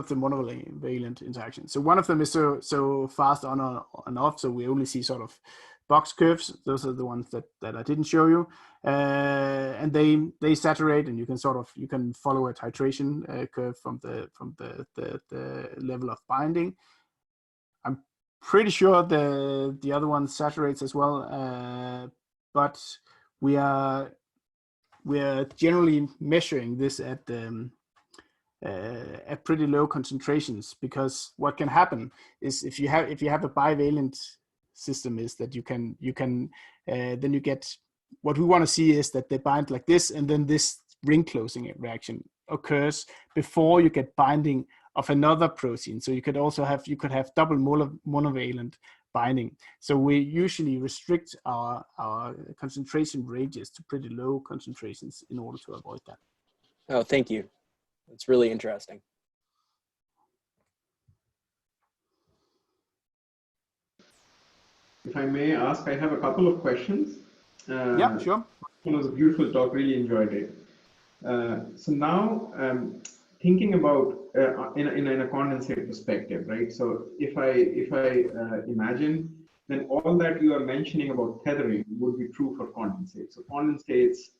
Speaker 4: the monovalent interactions. So one of them is so fast on and off, so we only see sort of box curves. Those are the ones that I didn't show you, and they saturate, and you can follow a titration curve from the level of binding. I'm pretty sure the other one saturates as well, but we are generally measuring this at pretty low concentrations, because what can happen is if you have a bivalent system is that you can then you get, what we want to see is that they bind like this, and then this ring closing reaction occurs before you get binding of another protein. So you could have double monovalent binding. So we usually restrict our concentration ranges to pretty low concentrations in order to avoid that. Oh, thank you. It's really interesting.
Speaker 1: If I may ask, I have a couple of questions.
Speaker 2: Yeah, sure.
Speaker 1: It was a beautiful talk, really enjoyed it. So now, thinking about in a condensate perspective, right? So if I imagine, then all that you are mentioning about tethering would be true for condensates. So condensates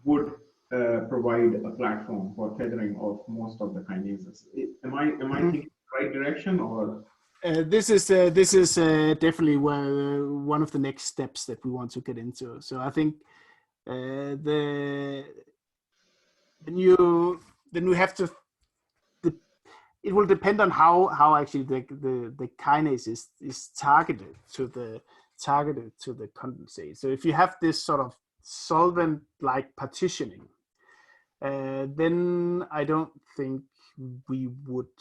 Speaker 1: would provide a platform for tethering of most of the kinases. Am I thinking the right direction, or?
Speaker 2: This is definitely one of the next steps that we want to get into. So I think then we have to. It will depend on how actually the kinase is targeted to the condensate. So if you have this sort of solvent-like partitioning, then I don't think we would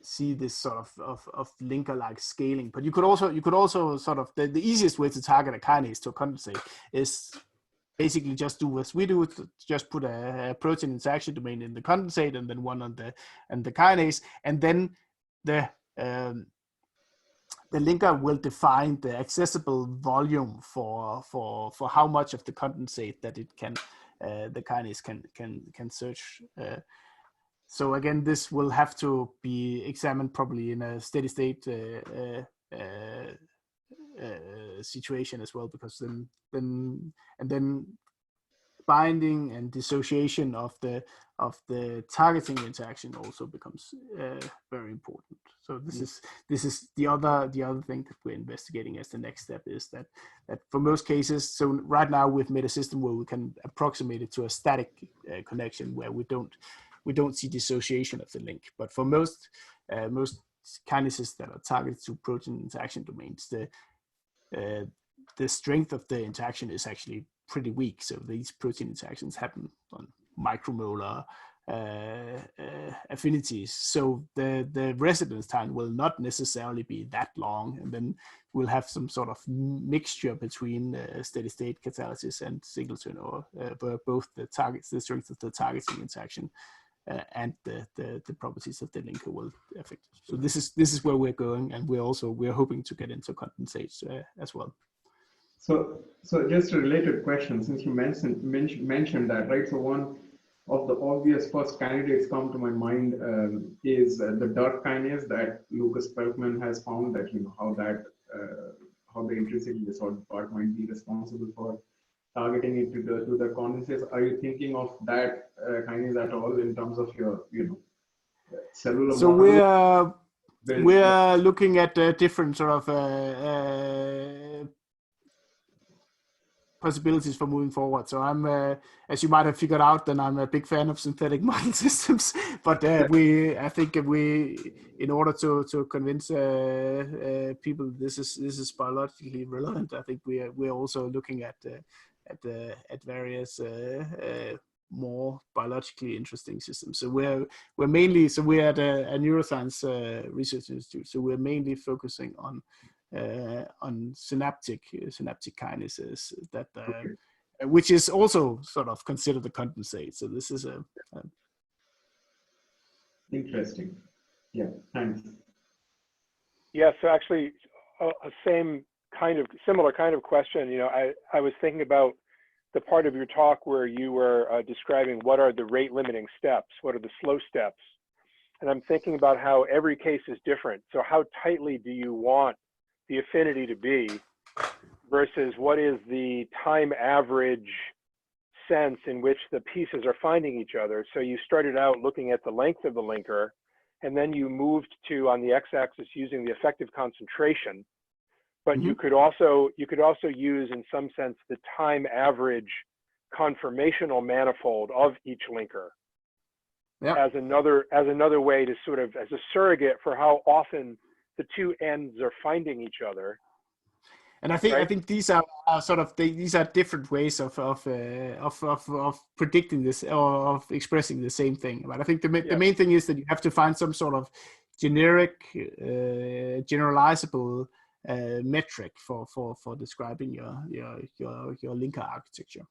Speaker 4: see this sort of linker-like scaling. But you could also sort of the easiest way to target a kinase to a condensate is basically just do as we do, just put a protein interaction domain in the condensate and then one on the kinase, and then the linker will define the accessible volume for how much of the condensate that it can the kinase can search. So again, this will have to be examined probably in a steady state situation as well, because then binding and dissociation of the targeting interaction also becomes very important. So this is the other thing that we're investigating as the next step, is that for most cases, so right now we've made a system where we can approximate it to a static connection where we don't see dissociation of the link. But for most kinases that are targeted to protein interaction domains, the strength of the interaction is actually pretty weak. So these protein interactions happen on micromolar affinities. So the residence time will not necessarily be that long, and then we'll have some sort of mixture between steady state catalysis and singleton, or both the strength of the targeting interaction and the properties of the linker will affect. So this is where we're going, and we're hoping to get into condensates as well.
Speaker 1: So just a related question, since you mentioned that, right? So one of the obvious first candidates come to my mind is the DERT kinase that Lucas Pelkman has found, that how the intrinsically disordered part might be responsible for targeting it to the condensates. Are you thinking of that kinase at all in terms of your cellular?
Speaker 4: So we're looking at different sort of possibilities for moving forward. So I'm, as you might have figured out, then I'm a big fan of synthetic model systems. But I think in order to convince people this is biologically relevant, I think we're also looking at various more biologically interesting systems. So we're at a neuroscience research institute. So we're mainly focusing on synaptic kinases that which is also sort of considered a condensate. So this is a
Speaker 1: interesting. Yeah, thanks.
Speaker 3: Yeah, so actually a similar kind of question. I was thinking about the part of your talk where you were describing what are the rate limiting steps, what are the slow steps. And I'm thinking about how every case is different. So how tightly do you want the affinity to be versus what is the time average sense in which the pieces are finding each other? So you started out looking at the length of the linker, and then you moved to, on the x-axis, using the effective concentration. But you could also use, in some sense, the time average conformational manifold of each linker as another way to sort of, as a surrogate for how often the two ends are finding each other.
Speaker 4: And I think these are sort of these are different ways of predicting this, or of expressing the same thing. But I think the main thing is that you have to find some sort of generic, generalizable metric for describing your linker architecture.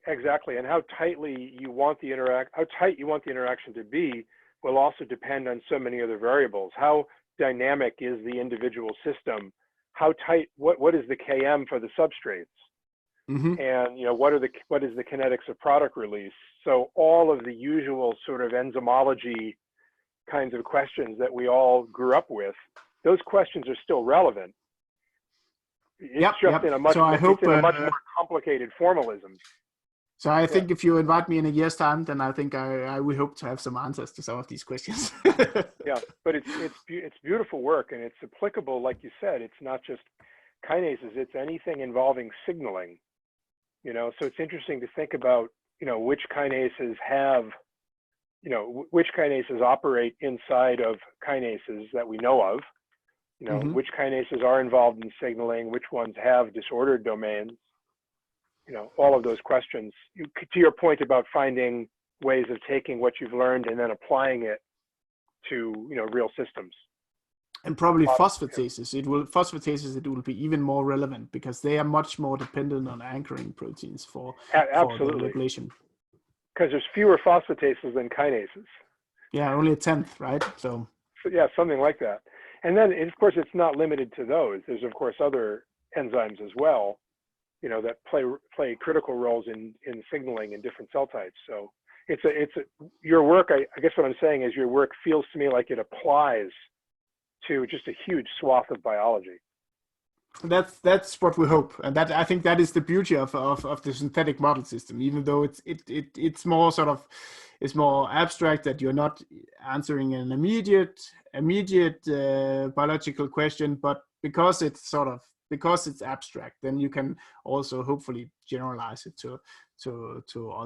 Speaker 3: Exactly, and how tight you want the interaction to be will also depend on so many other variables. How dynamic is the individual system? How tight? What is the Km for the substrates? And what is the kinetics of product release? So all of the usual sort of enzymology kinds of questions that we all grew up with, those questions are still relevant. It's just in a much more complicated formalism.
Speaker 4: So I think if you invite me in a year's time, then I think I will hope to have some answers to some of these questions.
Speaker 3: Yeah, but it's beautiful work, and it's applicable, like you said. It's not just kinases; it's anything involving signaling. So it's interesting to think about, which kinases have, which kinases operate inside of kinases that we know of. Which kinases are involved in signaling, which ones have disordered domains. All of those questions. To your point about finding ways of taking what you've learned and then applying it to, you know, real systems.
Speaker 2: And probably phosphatases. It will be even more relevant because they are much more dependent on anchoring proteins for the regulation.
Speaker 3: Because there's fewer phosphatases than kinases.
Speaker 2: Yeah, only a 10th, right? So
Speaker 3: yeah, something like that. And then, of course, it's not limited to those. There's, of course, other enzymes as well, you know, that play critical roles in signaling in different cell types. So your work, I guess what I'm saying is your work feels to me like it applies to just a huge swath of biology.
Speaker 2: That's what we hope, and that I think that is the beauty of the synthetic model system. Even though it's more sort of, it's more abstract, that you're not answering an immediate biological question, but because it's abstract, then you can also hopefully generalize it to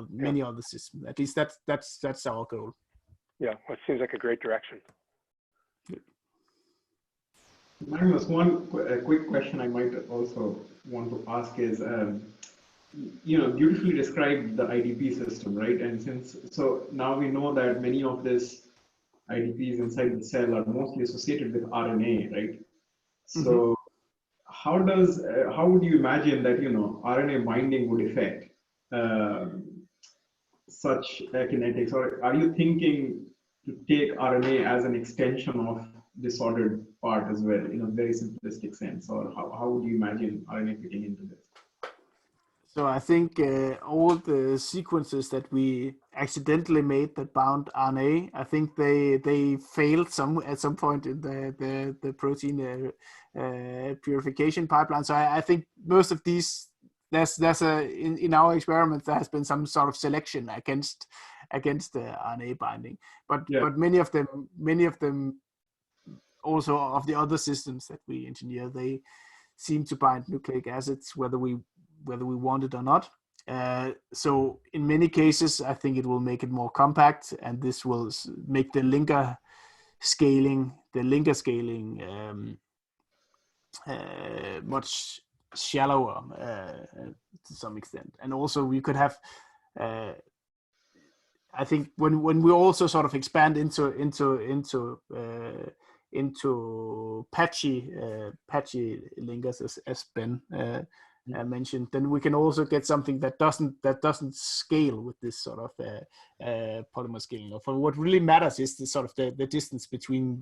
Speaker 2: many other systems. At least that's our goal.
Speaker 3: Yeah, well, it seems like a great direction.
Speaker 1: Magnus, quick question I might also want to ask is, you know, beautifully described the IDP system, right? And so now we know that many of these IDPs inside the cell are mostly associated with RNA, right? So how would you imagine that, you know, RNA binding would affect such kinetics, or are you thinking to take RNA as an extension of disordered part as well, in a very simplistic sense, or how would you imagine RNA fitting into this?
Speaker 2: So I think all the sequences that we accidentally made that bound RNA, I think they failed at some point in the protein purification pipeline. So I think most of these, in our experiments, there has been some sort of selection against the RNA binding, but many of them also of the other systems that we engineer, they seem to bind nucleic acids whether we want it or not. So in many cases, I think it will make it more compact, and this will make the linker scaling much shallower to some extent. And also we could have, I think when we also sort of expand into patchy linkers, as Ben mentioned, then we can also get something that doesn't scale with this sort of polymer scaling. For what really matters is the sort of the distance between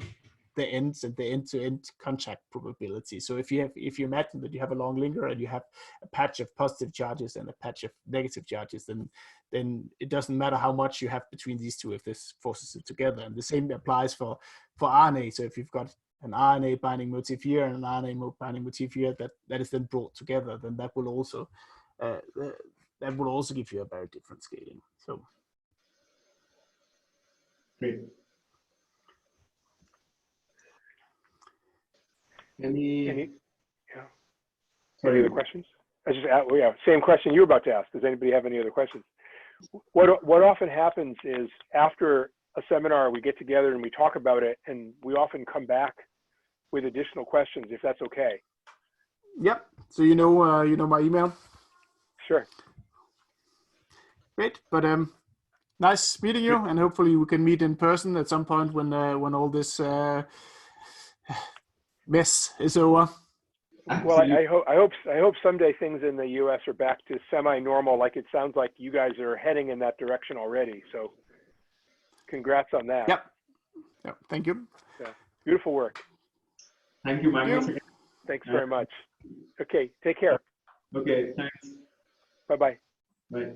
Speaker 2: the ends and the end-to-end contact probability. So if you imagine that you have a long linker and you have a patch of positive charges and a patch of negative charges, then it doesn't matter how much you have between these two if this forces it together. And the same applies for RNA. So if you've got an RNA binding motif here and an RNA binding motif here that is then brought together, then that will also give you a very different scaling. So
Speaker 1: great. Any
Speaker 3: other questions? I just same question you were about to ask. Does anybody have any other questions? What often happens is after a seminar, we get together and we talk about it, and we often come back with additional questions, if that's okay.
Speaker 2: Yep. So you know my email.
Speaker 3: Sure.
Speaker 2: Great. But nice meeting you, and hopefully we can meet in person at some point when all this mess is over.
Speaker 3: Well, I hope someday things in the U.S. are back to semi-normal. Like it sounds like you guys are heading in that direction already. So, congrats on that.
Speaker 2: Yep. Thank you.
Speaker 3: Yeah. Beautiful work.
Speaker 1: Thank you, Magnus.
Speaker 3: Thanks very much. Okay. Take care.
Speaker 1: Okay. Thanks.
Speaker 3: Bye-bye.
Speaker 1: Bye.